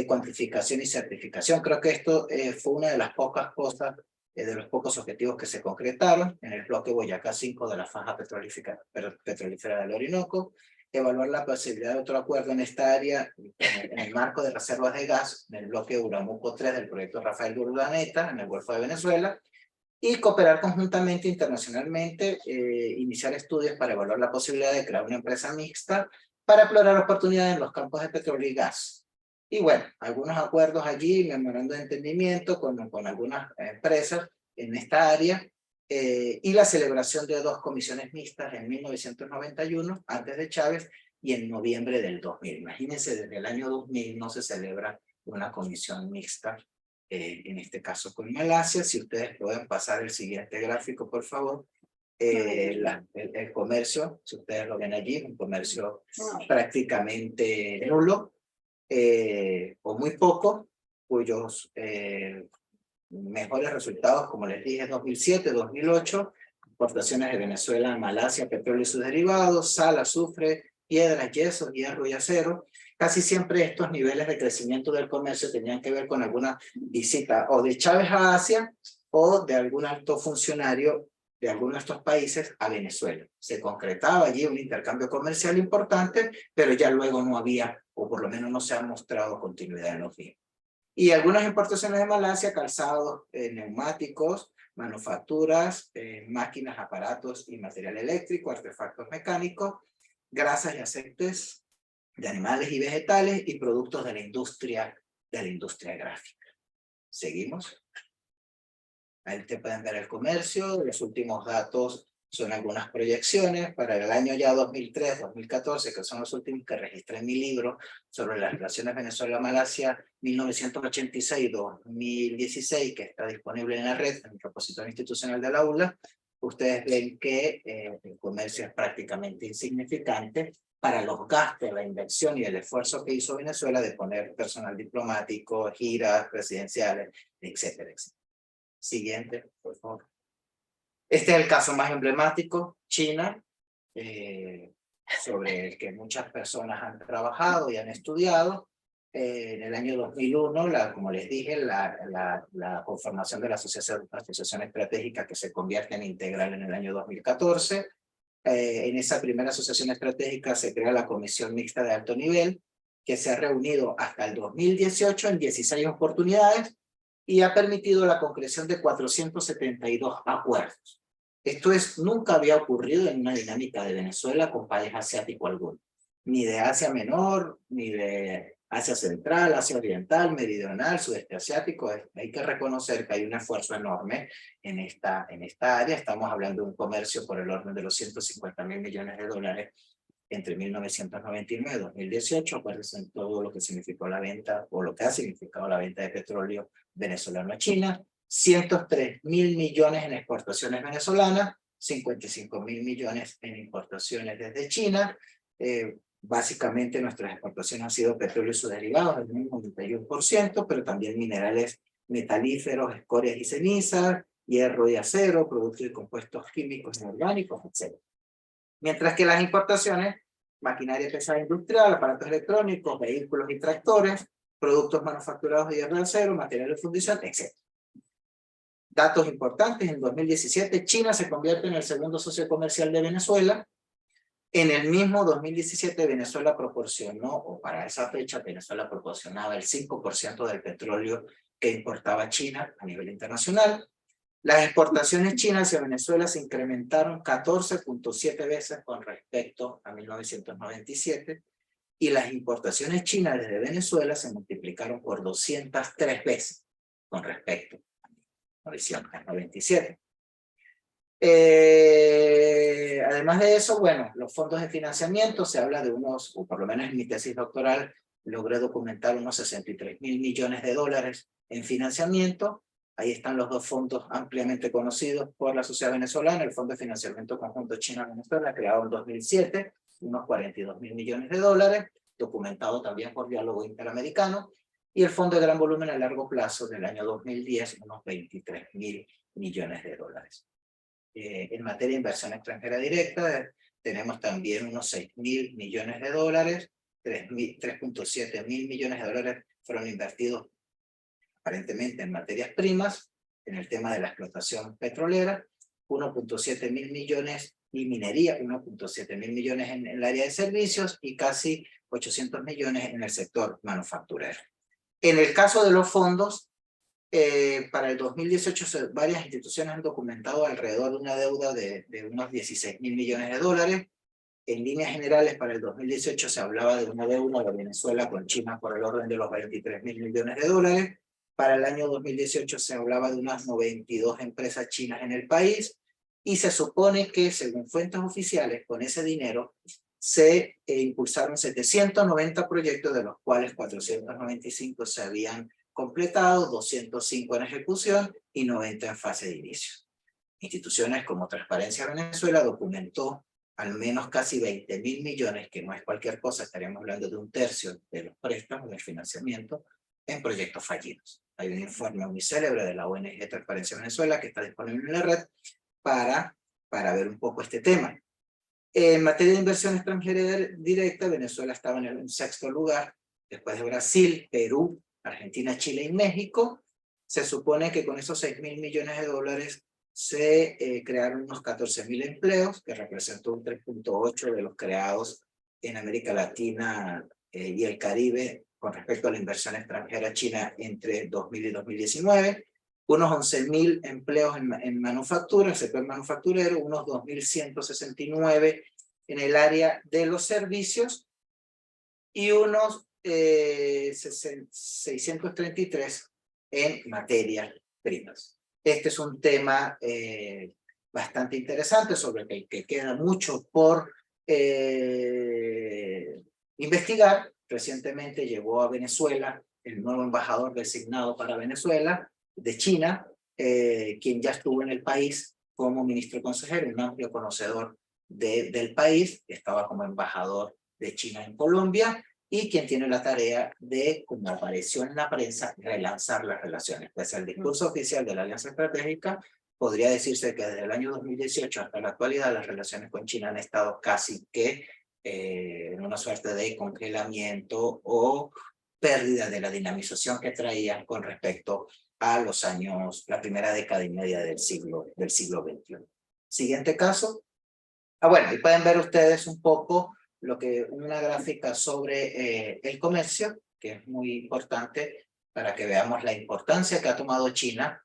cuantificación y certificación. Creo que esto fue una de las pocas cosas, de los pocos objetivos que se concretaron en el bloque Boyacá 5 de la faja petrolífera del Orinoco. Evaluar la posibilidad de otro acuerdo en esta área en el marco de reservas de gas en el bloque Uramuco 3 del proyecto Rafael de Urdaneta en el Golfo de Venezuela, y cooperar conjuntamente internacionalmente, iniciar estudios para evaluar la posibilidad de crear una empresa mixta para explorar oportunidades en los campos de petróleo y gas. Y bueno, algunos acuerdos allí, memorando de entendimiento con algunas empresas en esta área, y la celebración de 2 comisiones mixtas en 1991, antes de Chávez, y en noviembre del 2000. Imagínense, desde el año 2000 no se celebra una comisión mixta, en este caso con Malasia. Si ustedes pueden pasar el siguiente gráfico, por favor. El comercio, si ustedes lo ven allí, un comercio prácticamente nulo, o muy poco, cuyos mejores resultados, como les dije, 2007, 2008, exportaciones de Venezuela a Malasia, petróleo y sus derivados, sal, azufre, piedras, yesos, hierro y acero. Casi siempre estos niveles de crecimiento del comercio tenían que ver con alguna visita o de Chávez a Asia o de algún alto funcionario de alguno de estos países a Venezuela. Se concretaba allí un intercambio comercial importante, pero ya luego no había, o por lo menos no se ha mostrado continuidad en los mismos. Y algunas importaciones de Malasia, calzados, neumáticos, manufacturas, máquinas, aparatos y material eléctrico, artefactos mecánicos, grasas y aceites de animales y vegetales y productos de la industria gráfica. Seguimos. Ahí te pueden ver el comercio. Los últimos datos son algunas proyecciones para el año ya 2003, 2014, que son los últimos que registré en mi libro sobre las relaciones Venezuela-Malasia 1986-2016, que está disponible en la red, en el repositorio institucional de la ULA. Ustedes ven que el comercio es prácticamente insignificante para los gastos, la inversión y el esfuerzo que hizo Venezuela de poner personal diplomático, giras presidenciales, etcétera, etcétera. Siguiente, por favor. Este es el caso más emblemático, China, sobre el que muchas personas han trabajado y han estudiado. En el año 2001, como les dije, la conformación de la asociación estratégica, que se convierte en integral en el año 2014. En esa primera asociación estratégica se crea la Comisión Mixta de Alto Nivel, que se ha reunido hasta el 2018 en 16 oportunidades y ha permitido la concreción de 472 acuerdos. Esto nunca había ocurrido en una dinámica de Venezuela con país asiático alguno, ni de Asia Menor, ni de Asia Central, Asia Oriental, Meridional, Sudeste Asiático. Hay que reconocer que hay un esfuerzo enorme en esta área. Estamos hablando de un comercio por el orden de los $150.000 millones entre 1999 y 2018, acuérdense en todo lo que significó la venta, o lo que ha significado la venta de petróleo venezolano a China, 103.000 millones en exportaciones venezolanas, 55.000 millones en importaciones desde China. Básicamente nuestras exportaciones han sido petróleo y sus derivados, el mismo 91%, pero también minerales metalíferos, escorias y cenizas, hierro y acero, productos y compuestos químicos inorgánicos, etc. Mientras que las importaciones, maquinaria pesada industrial, aparatos electrónicos, vehículos y tractores, productos manufacturados de hierro y acero, material de fundición, etc. Datos importantes: en 2017 China se convierte en el segundo socio comercial de Venezuela. En el mismo 2017 Venezuela proporcionó, o para esa fecha Venezuela proporcionaba el 5% del petróleo que importaba China a nivel internacional. Las exportaciones chinas hacia Venezuela se incrementaron 14.7 veces con respecto a 1997, y las importaciones chinas desde Venezuela se multiplicaron por 203 veces con respecto a 1997. Además de eso, bueno, los fondos de financiamiento, se habla de unos, o por lo menos en mi tesis doctoral, logré documentar unos $63.000 millones en financiamiento Ahí están los dos fondos ampliamente conocidos por la sociedad venezolana, el Fondo de Financiamiento Conjunto China-Venezuela, creado en 2007, unos 42.000 millones de dólares, documentado también por Diálogo Interamericano, y el Fondo de Gran Volumen a Largo Plazo del año 2010, unos 23.000 millones de dólares. En materia de inversión extranjera directa, tenemos también unos 6.000 millones de dólares, 3.700 millones de dólares fueron invertidos aparentemente en materias primas, en el tema de la explotación petrolera, 1.7 mil millones y minería, 1.7 mil millones en el área de servicios y casi 800 millones en el sector manufacturero. En el caso de los fondos, para el 2018 varias instituciones han documentado alrededor de una deuda de unos 16.000 millones de dólares. En líneas generales, para el 2018 se hablaba de una deuda de Venezuela con China por el orden de los 23.000 millones de dólares. Para el año 2018 se hablaba de unas 92 empresas chinas en el país, y se supone que, según fuentes oficiales, con ese dinero se impulsaron 790 proyectos, de los cuales 495 se habían completado, 205 en ejecución y 90 en fase de inicio. Instituciones como Transparencia Venezuela documentó al menos casi 20.000 millones, que no es cualquier cosa, estaríamos hablando de un tercio de los préstamos, del financiamiento, en proyectos fallidos. Hay un informe muy célebre de la ONG Transparencia Venezuela que está disponible en la red para ver un poco este tema. En materia de inversión extranjera directa, Venezuela estaba en el 6º lugar, después de Brasil, Perú, Argentina, Chile y México. Se supone que con esos 6.000 millones de dólares se crearon unos 14.000 empleos, que representó un 3.8 de los creados en América Latina y el Caribe con respecto a la inversión extranjera china entre 2000 y 2019, unos 11.000 empleos en manufactura, el sector manufacturero, unos 2.169 en el área de los servicios y unos 633 en materias primas. Este es un tema bastante interesante sobre el que queda mucho por investigar. Recientemente llegó a Venezuela el nuevo embajador designado para Venezuela de China, quien ya estuvo en el país como ministro consejero, un amplio conocedor del país, estaba como embajador de China en Colombia, y quien tiene la tarea de, como apareció en la prensa, relanzar las relaciones. Pues el discurso oficial de la Alianza Estratégica podría decirse que desde el año 2018 hasta la actualidad las relaciones con China han estado casi que en una suerte de congelamiento o pérdida de la dinamización que traían con respecto a los años, la primera década y media del siglo XXI. Siguiente caso. Bueno, y pueden ver ustedes un poco una gráfica sobre el comercio, que es muy importante para que veamos la importancia que ha tomado China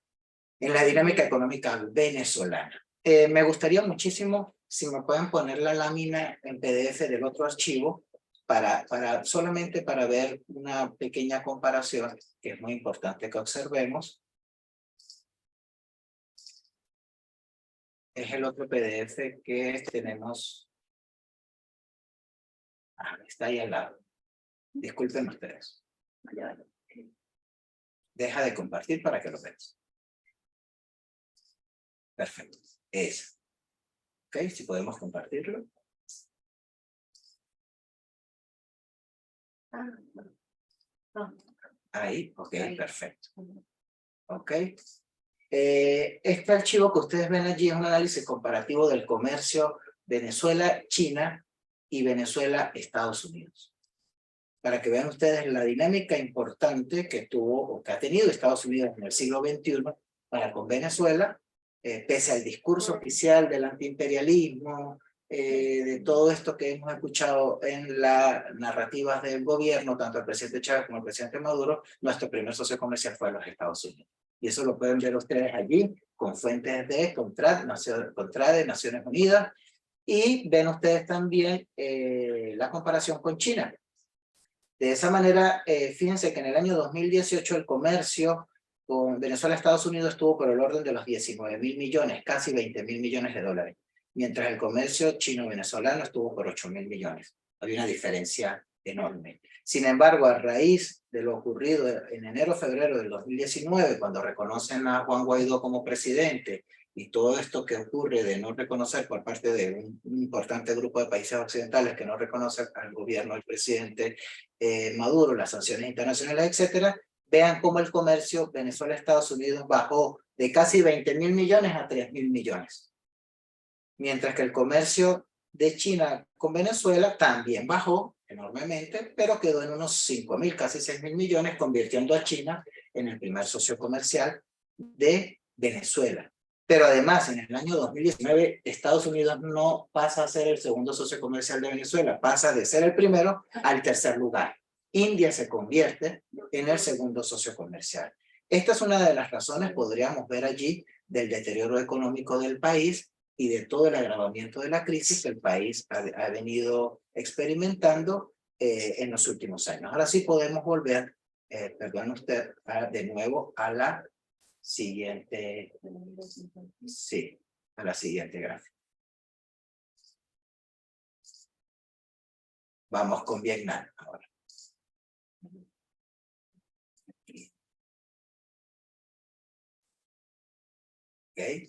en la dinámica económica venezolana. Me gustaría muchísimo si me pueden poner la lámina en PDF del otro archivo, solamente para ver una pequeña comparación, que es muy importante que observemos. Es el otro PDF que tenemos. Está ahí al lado. Disculpen ustedes. Deja de compartir para que lo veas. Perfecto. Ok, si podemos compartirlo. Ahí, ok, perfecto. Ok. Este archivo que ustedes ven allí es un análisis comparativo del comercio Venezuela-China y Venezuela-Estados Unidos. Para que vean ustedes la dinámica importante que tuvo o que ha tenido Estados Unidos en el siglo XXI para con Venezuela, pese al discurso oficial del antiimperialismo, de todo esto que hemos escuchado en las narrativas del gobierno, tanto el presidente Chávez como el presidente Maduro, nuestro primer socio comercial fue los Estados Unidos. Y eso lo pueden ver ustedes allí, con fuentes de Contrade, Naciones Unidas, y ven ustedes también la comparación con China. De esa manera, fíjense que en el año 2018 el comercio con Venezuela-Estados Unidos estuvo por el orden de los 19.000 millones, casi 20.000 millones de dólares, mientras el comercio chino-venezolano estuvo por 8.000 millones. Había una diferencia enorme. Sin embargo, a raíz de lo ocurrido en enero-febrero del 2019, cuando reconocen a Juan Guaidó como presidente, y todo esto que ocurre de no reconocer por parte de un importante grupo de países occidentales que no reconoce al gobierno del presidente Maduro, las sanciones internacionales, etcétera, vean cómo el comercio Venezuela-Estados Unidos bajó de casi 20.000 millones a 3.000 millones. Mientras que el comercio de China con Venezuela también bajó enormemente, pero quedó en unos 5.000, casi 6.000 millones, convirtiendo a China en el primer socio comercial de Venezuela. Pero además, en el año 2019, Estados Unidos no pasa a ser el segundo socio comercial de Venezuela, pasa de ser el primero al tercer lugar. India se convierte en el segundo socio comercial. Esta es una de las razones, podríamos ver allí, del deterioro económico del país y de todo el agravamiento de la crisis que el país ha venido experimentando en los últimos años. Ahora sí podemos volver, perdón usted, de nuevo a la siguiente, sí, a la siguiente gráfica. Vamos con Vietnam ahora. Okay.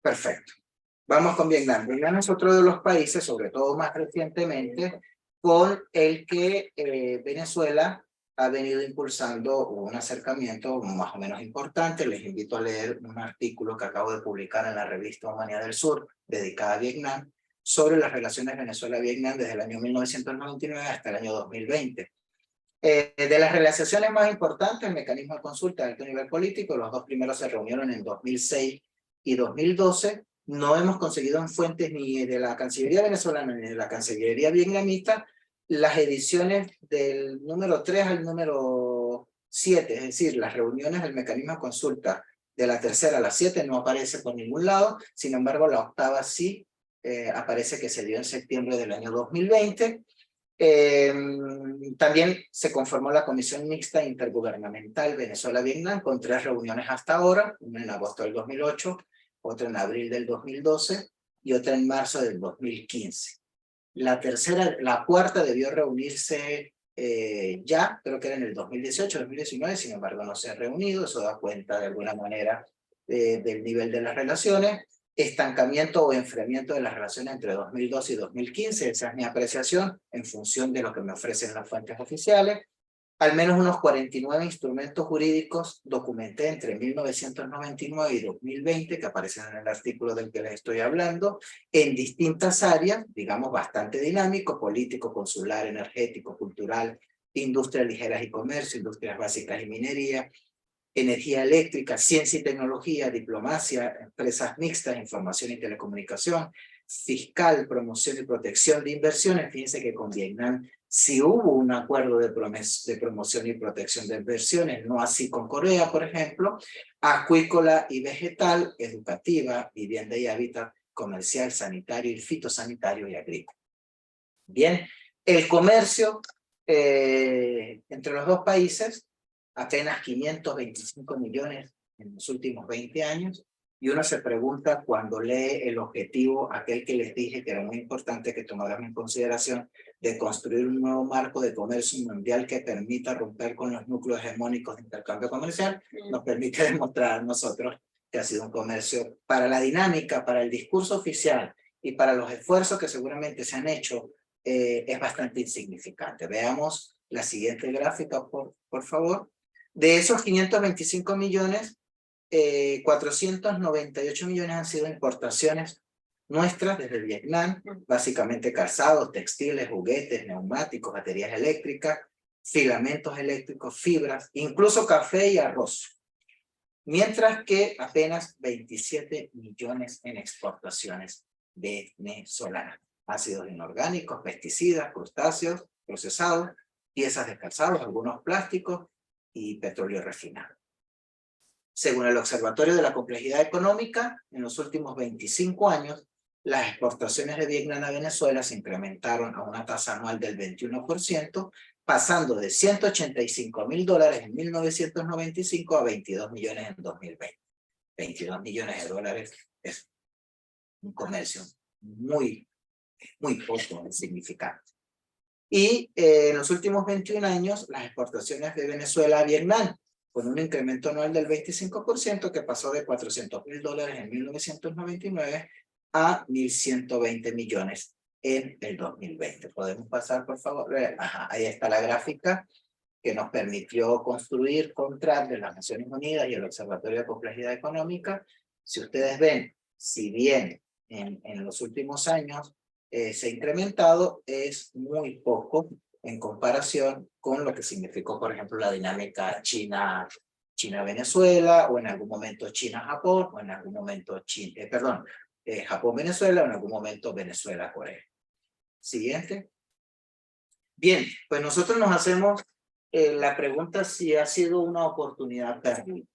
Perfecto. Vamos con Vietnam. Vietnam es otro de los países, sobre todo más recientemente, con el que Venezuela ha venido impulsando un acercamiento más o menos importante. Les invito a leer un artículo que acabo de publicar en la revista Humanidad del Sur, dedicada a Vietnam, sobre las relaciones Venezuela-Vietnam desde el año 1999 hasta el año 2020. De las realizaciones más importantes, el mecanismo de consulta de alto nivel político, los dos primeros se reunieron en 2006 y 2012. No hemos conseguido en fuentes ni de la Cancillería venezolana ni de la Cancillería vietnamita las ediciones del número 3 al número 7, es decir, las reuniones del mecanismo de consulta de la tercera a la 7 no aparece por ningún lado. Sin embargo, la octava sí aparece, que se dio en septiembre del año 2020. También se conformó la Comisión Mixta Intergubernamental Venezuela-Vietnam con 3 reuniones hasta ahora, una en agosto del 2008, otra en abril del 2012 y otra en marzo del 2015. La cuarta debió reunirse ya, creo que era en el 2018-2019, sin embargo no se ha reunido. Eso da cuenta de alguna manera del nivel de las relaciones. Estancamiento o enfriamiento de las relaciones entre 2012 y 2015, esa es mi apreciación en función de lo que me ofrecen las fuentes oficiales. Al menos unos 49 instrumentos jurídicos documenté entre 1999 y 2020, que aparecen en el artículo del que les estoy hablando, en distintas áreas, digamos bastante dinámico: político, consular, energético, cultural, industria ligeras y comercio, industrias básicas y minería, energía eléctrica, ciencia y tecnología, diplomacia, empresas mixtas, información y telecomunicación, fiscal, promoción y protección de inversiones. Fíjense que con Vietnam sí hubo un acuerdo de promoción y protección de inversiones, no así con Corea, por ejemplo. Acuícola y vegetal, educativa, vivienda y hábitat, comercial, sanitario y fitosanitario y agrícola. Bien, el comercio entre los dos países, apenas 525 millones en los últimos 20 años, y uno se pregunta cuando lee el objetivo, aquel que les dije que era muy importante que tomáramos en consideración, de construir un nuevo marco de comercio mundial que permita romper con los núcleos hegemónicos de intercambio comercial, nos permite demostrar a nosotros que ha sido un comercio, para la dinámica, para el discurso oficial y para los esfuerzos que seguramente se han hecho, es bastante insignificante. Veamos la siguiente gráfica, por favor. De esos 525 millones, 498 millones han sido importaciones nuestras desde Vietnam, básicamente calzados, textiles, juguetes, neumáticos, baterías eléctricas, filamentos eléctricos, fibras, incluso café y arroz. Mientras que apenas 27 millones en exportaciones venezolanas. Ácidos inorgánicos, pesticidas, crustáceos, procesados, piezas de calzados, algunos plásticos y petróleo refinado. Según el Observatorio de la Complejidad Económica, en los últimos 25 años, las exportaciones de Vietnam a Venezuela se incrementaron a una tasa anual del 21%, pasando de $185.000 en 1995 a 22 millones en 2020. 22 millones de dólares es un comercio muy muy poco, es significante. Y en los últimos 21 años, las exportaciones de Venezuela a Vietnam, con un incremento anual del 25%, que pasó de $400.000 en 1999 a 1.120 millones en el 2020. ¿Podemos pasar, por favor? Ajá, ahí está la gráfica que nos permitió construir contratos de las Naciones Unidas y el Observatorio de Complejidad Económica. Si ustedes ven, si bien en los últimos años se ha incrementado, es muy poco en comparación con lo que significó, por ejemplo, la dinámica China-Venezuela, o en algún momento China-Japón, o en algún momento Japón-Venezuela, o en algún momento Venezuela-Corea. Siguiente. Bien, pues nosotros nos hacemos la pregunta si ha sido una oportunidad perdida.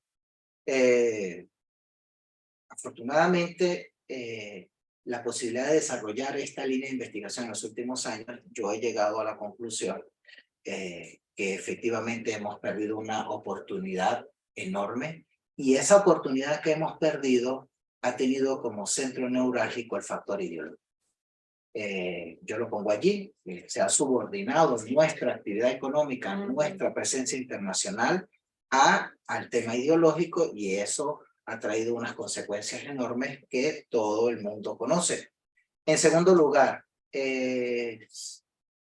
Afortunadamente, la posibilidad de desarrollar esta línea de investigación en los últimos años, yo he llegado a la conclusión que efectivamente hemos perdido una oportunidad enorme, y esa oportunidad que hemos perdido ha tenido como centro neurálgico el factor ideológico. Yo lo pongo allí, se ha subordinado nuestra actividad económica, nuestra presencia internacional al tema ideológico, y eso ha traído unas consecuencias enormes que todo el mundo conoce. En segundo lugar,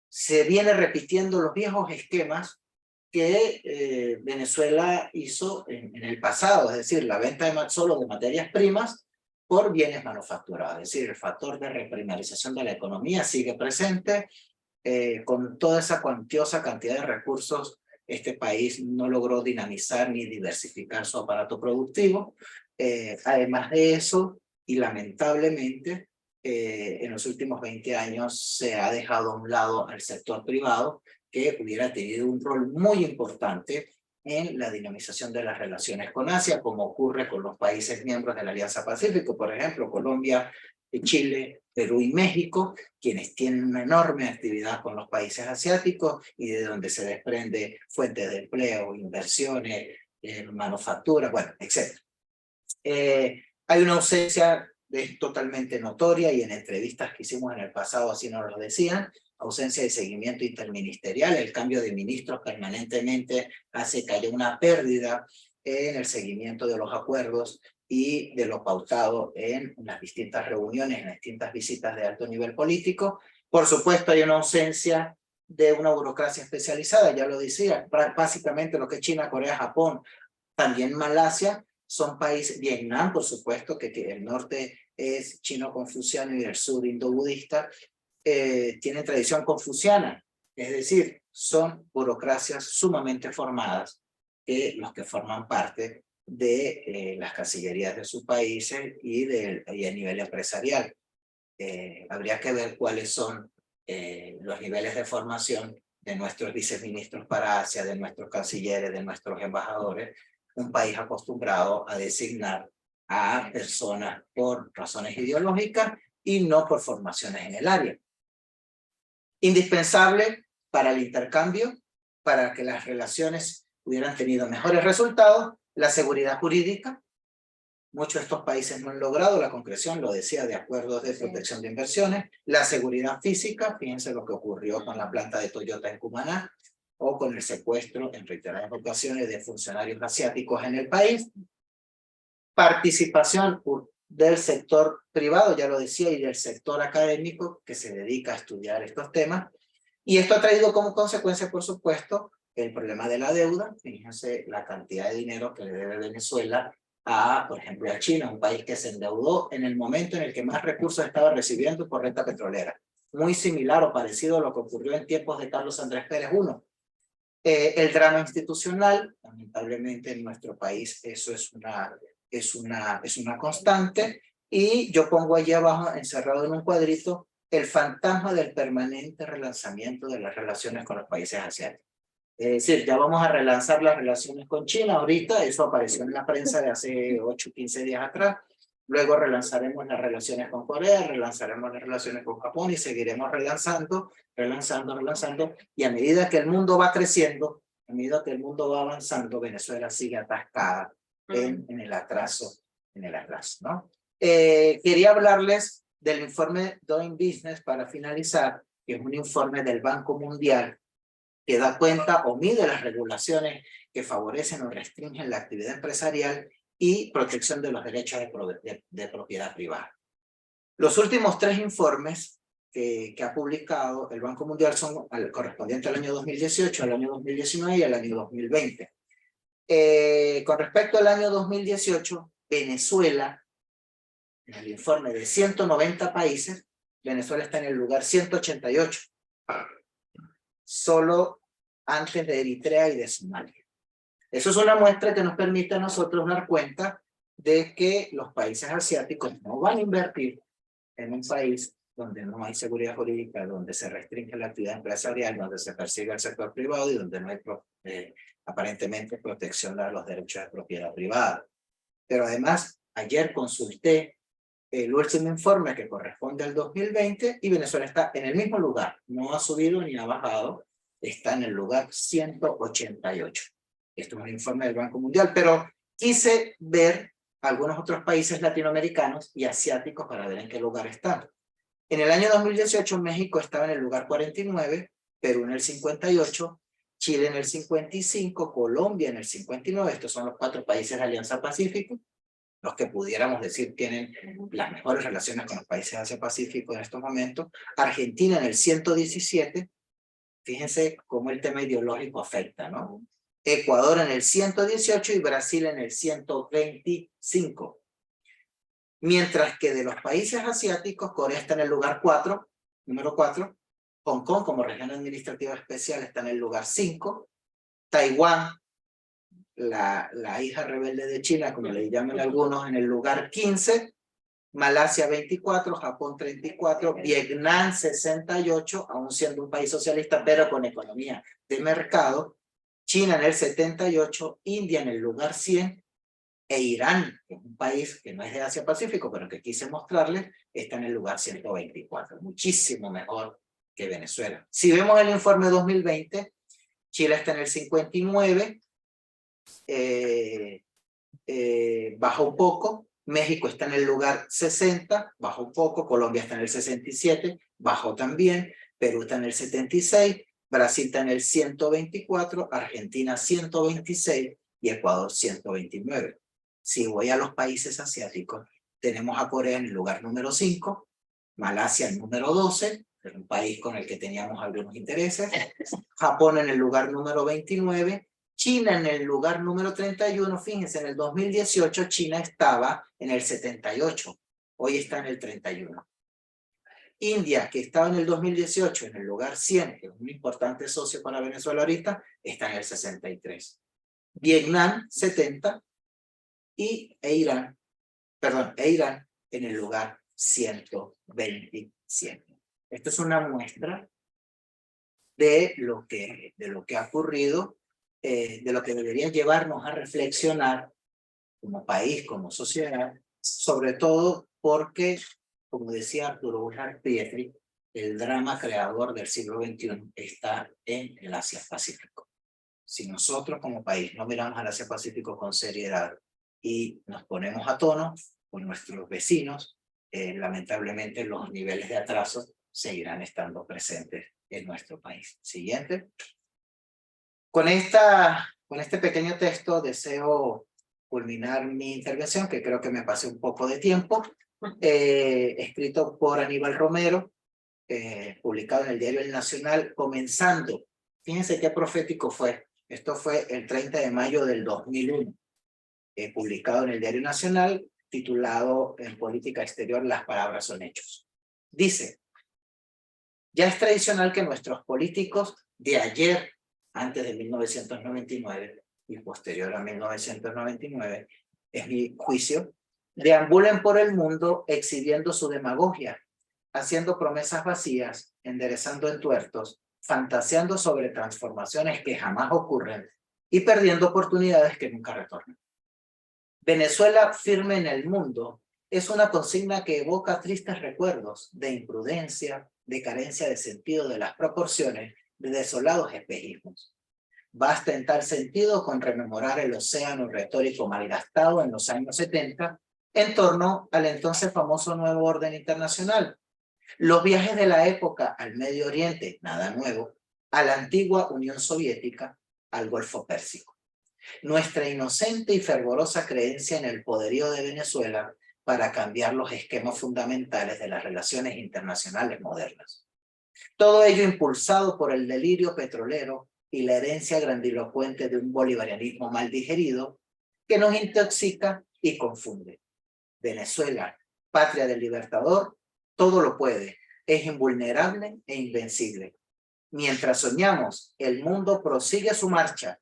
se viene repitiendo los viejos esquemas que Venezuela hizo en el pasado, es decir, la venta solo de materias primas por bienes manufacturados. Es decir, el factor de reprimarización de la economía sigue presente. Con toda esa cuantiosa cantidad de recursos, este país no logró dinamizar ni diversificar su aparato productivo. Además de eso, y lamentablemente, en los últimos 20 años se ha dejado a un lado al sector privado, que hubiera tenido un rol muy importante en la dinamización de las relaciones con Asia, como ocurre con los países miembros de la Alianza Pacífico, por ejemplo, Colombia, Chile, Perú y México, quienes tienen una enorme actividad con los países asiáticos y de donde se desprende fuentes de empleo, inversiones, manufactura, bueno, etc. Hay una ausencia totalmente notoria, y en entrevistas que hicimos en el pasado así nos lo decían, ausencia de seguimiento interministerial. El cambio de ministros permanentemente hace que haya una pérdida en el seguimiento de los acuerdos y de lo pautado en las distintas reuniones, en las distintas visitas de alto nivel político. Por supuesto, hay una ausencia de una burocracia especializada, ya lo decía, básicamente lo que es China, Corea, Japón, también Malasia, son países, Vietnam, por supuesto, que el norte es chino-confuciano y el sur indo-budista, tienen tradición confuciana, es decir, son burocracias sumamente formadas, los que forman parte de las cancillerías de sus países y a nivel empresarial. Habría que ver cuáles son los niveles de formación de nuestros viceministros para Asia, de nuestros cancilleres, de nuestros embajadores, un país acostumbrado a designar a personas por razones ideológicas y no por formaciones en el área. Indispensable para el intercambio, para que las relaciones hubieran tenido mejores resultados, la seguridad jurídica. Muchos de estos países no han logrado la concreción, lo decía, de acuerdos de protección de inversiones. La seguridad física, fíjense lo que ocurrió con la planta de Toyota en Cumaná, o con el secuestro en reiteradas ocasiones de funcionarios asiáticos en el país. Participación del sector privado, ya lo decía, y del sector académico que se dedica a estudiar estos temas. Y esto ha traído como consecuencia, por supuesto, el problema de la deuda. Fíjense la cantidad de dinero que le debe Venezuela por ejemplo, a China, un país que se endeudó en el momento en el que más recursos estaba recibiendo por renta petrolera. Muy similar o parecido a lo que ocurrió en tiempos de Carlos Andrés Pérez I. El drama institucional, lamentablemente en nuestro país eso es una constante, y yo pongo allí abajo, encerrado en un cuadrito, el fantasma del permanente relanzamiento de las relaciones con los países asiáticos. Es decir, ya vamos a relanzar las relaciones con China ahorita, eso apareció en la prensa de hace 8 o 15 días atrás. Luego relanzaremos las relaciones con Corea, relanzaremos las relaciones con Japón y seguiremos relanzando, y a medida que el mundo va creciendo, a medida que el mundo va avanzando, Venezuela sigue atascada en el atraso, ¿no? Quería hablarles del informe Doing Business, para finalizar, que es un informe del Banco Mundial que da cuenta o mide las regulaciones que favorecen o restringen la actividad empresarial y protección de los derechos de propiedad privada. Los últimos 3 informes que ha publicado el Banco Mundial son correspondientes al año 2018, al año 2019 y al año 2020. Con respecto al año 2018, Venezuela, en el informe de 190 países, Venezuela está en el lugar 188, solo antes de Eritrea y de Somalia. Eso es una muestra que nos permite a nosotros dar cuenta de que los países asiáticos no van a invertir en un país donde no hay seguridad jurídica, donde se restringe la actividad empresarial, donde se persigue el sector privado y donde no hay aparentemente protección de los derechos de propiedad privada. Pero además, ayer consulté el último informe que corresponde al 2020 y Venezuela está en el mismo lugar, no ha subido ni ha bajado, está en el lugar 188. Esto es un informe del Banco Mundial, pero quise ver algunos otros países latinoamericanos y asiáticos para ver en qué lugar están. En el año 2018 México estaba en el lugar 49, Perú en el 58, Chile en el 55, Colombia en el 59, estos son los 4 países de Alianza Pacífico, los que pudiéramos decir tienen las mejores relaciones con los países de Asia-Pacífico en estos momentos. Argentina en el 117, fíjense cómo el tema ideológico afecta, ¿no? Ecuador en el 118 y Brasil en el 125. Mientras que de los países asiáticos, Corea está en el lugar 4, número 4, Hong Kong como región administrativa especial está en el lugar 5, Taiwán, la hija rebelde de China, como le llaman algunos, en el lugar 15, Malasia 24, Japón 34, Vietnam 68, aún siendo un país socialista, pero con economía de mercado, China en el 78, India en el lugar 100, e Irán, que es un país que no es de Asia-Pacífico, pero que quise mostrarles, está en el lugar 124, muchísimo mejor que Venezuela. Si vemos el informe 2020, Chile está en el 59, baja un poco, México está en el lugar 60, bajó un poco, Colombia está en el 67, bajó también, Perú está en el 76, Brasil está en el 124, Argentina 126 y Ecuador 129. Si voy a los países asiáticos, tenemos a Corea en el lugar número 5, Malasia en el número 12, es un país con el que teníamos algunos intereses, Japón en el lugar número 29, China en el lugar número 31, fíjense, en el 2018 China estaba en el 78, hoy está en el 31. India, que estaba en el 2018 en el lugar 100, que es un importante socio para Venezuela ahorita, está en el 63. Vietnam, 70, e Irán en el lugar 127. Esto es una muestra de lo que ha ocurrido, de lo que debería llevarnos a reflexionar como país, como sociedad, sobre todo porque, como decía Arturo Burjar Pietri, el drama creador del siglo XXI está en el Asia-Pacífico. Si nosotros como país no miramos al Asia-Pacífico con seriedad y nos ponemos a tono con nuestros vecinos, lamentablemente los niveles de atraso seguirán estando presentes en nuestro país. Siguiente. Con este pequeño texto deseo culminar mi intervención, que creo que me pasé un poco de tiempo, escrito por Aníbal Romero, publicado en el diario El Nacional, comenzando. Fíjense qué profético fue. Esto fue el 30 de mayo del 2001, publicado en el diario Nacional, titulado En Política Exterior, las palabras son hechos. Dice: ya es tradicional que nuestros políticos de ayer, antes de 1999 y posterior a 1999, es mi juicio, deambulen por el mundo exhibiendo su demagogia, haciendo promesas vacías, enderezando entuertos, fantaseando sobre transformaciones que jamás ocurren y perdiendo oportunidades que nunca retornan. Venezuela firme en el mundo es una consigna que evoca tristes recuerdos de imprudencia, de carencia de sentido de las proporciones, de desolados espejismos. Basta en tal sentido con rememorar el océano retórico malgastado en los años 70 en torno al entonces famoso nuevo orden internacional. Los viajes de la época al Medio Oriente, nada nuevo, a la antigua Unión Soviética, al Golfo Pérsico. Nuestra inocente y fervorosa creencia en el poderío de Venezuela para cambiar los esquemas fundamentales de las relaciones internacionales modernas. Todo ello impulsado por el delirio petrolero y la herencia grandilocuente de un bolivarianismo mal digerido que nos intoxica y confunde. Venezuela, patria del libertador, todo lo puede, es invulnerable e invencible. Mientras soñamos, el mundo prosigue su marcha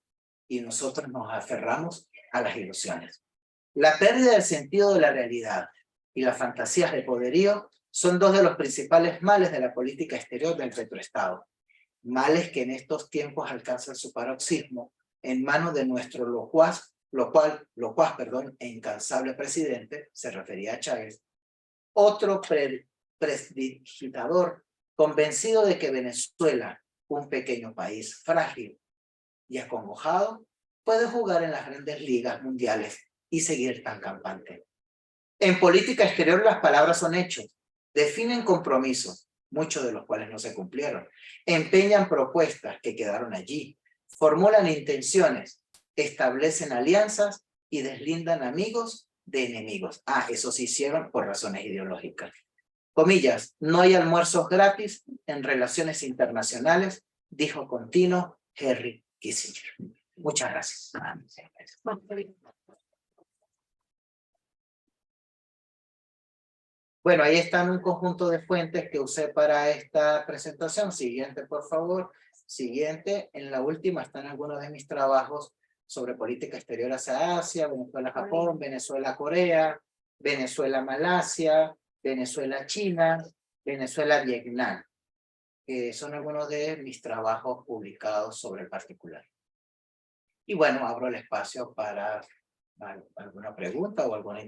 y nosotros nos aferramos a las ilusiones. La pérdida del sentido de la realidad y las fantasías de poderío son dos de los principales males de la política exterior del retroestado. Males que en estos tiempos alcanzan su paroxismo en manos de nuestro locuaz e incansable presidente, se refería a Chávez, otro prestidigitador convencido de que Venezuela, un pequeño país frágil y acongojado, puede jugar en las grandes ligas mundiales y seguir tan campante. En política exterior las palabras son hechos, definen compromisos, muchos de los cuales no se cumplieron, empeñan propuestas que quedaron allí, formulan intenciones, establecen alianzas y deslindan amigos de enemigos. Eso se hicieron por razones ideológicas. Comillas, no hay almuerzos gratis en relaciones internacionales, dijo continuo Henry Kissinger. Muchas gracias. Bueno, ahí están un conjunto de fuentes que usé para esta presentación. Siguiente, por favor. Siguiente, en la última están algunos de mis trabajos sobre política exterior hacia Asia, Venezuela-Japón, Venezuela-Corea, Venezuela-Malasia, Venezuela-China, Venezuela-Vietnam. Son algunos de mis trabajos publicados sobre el particular. Y bueno, abro el espacio para alguna pregunta o alguna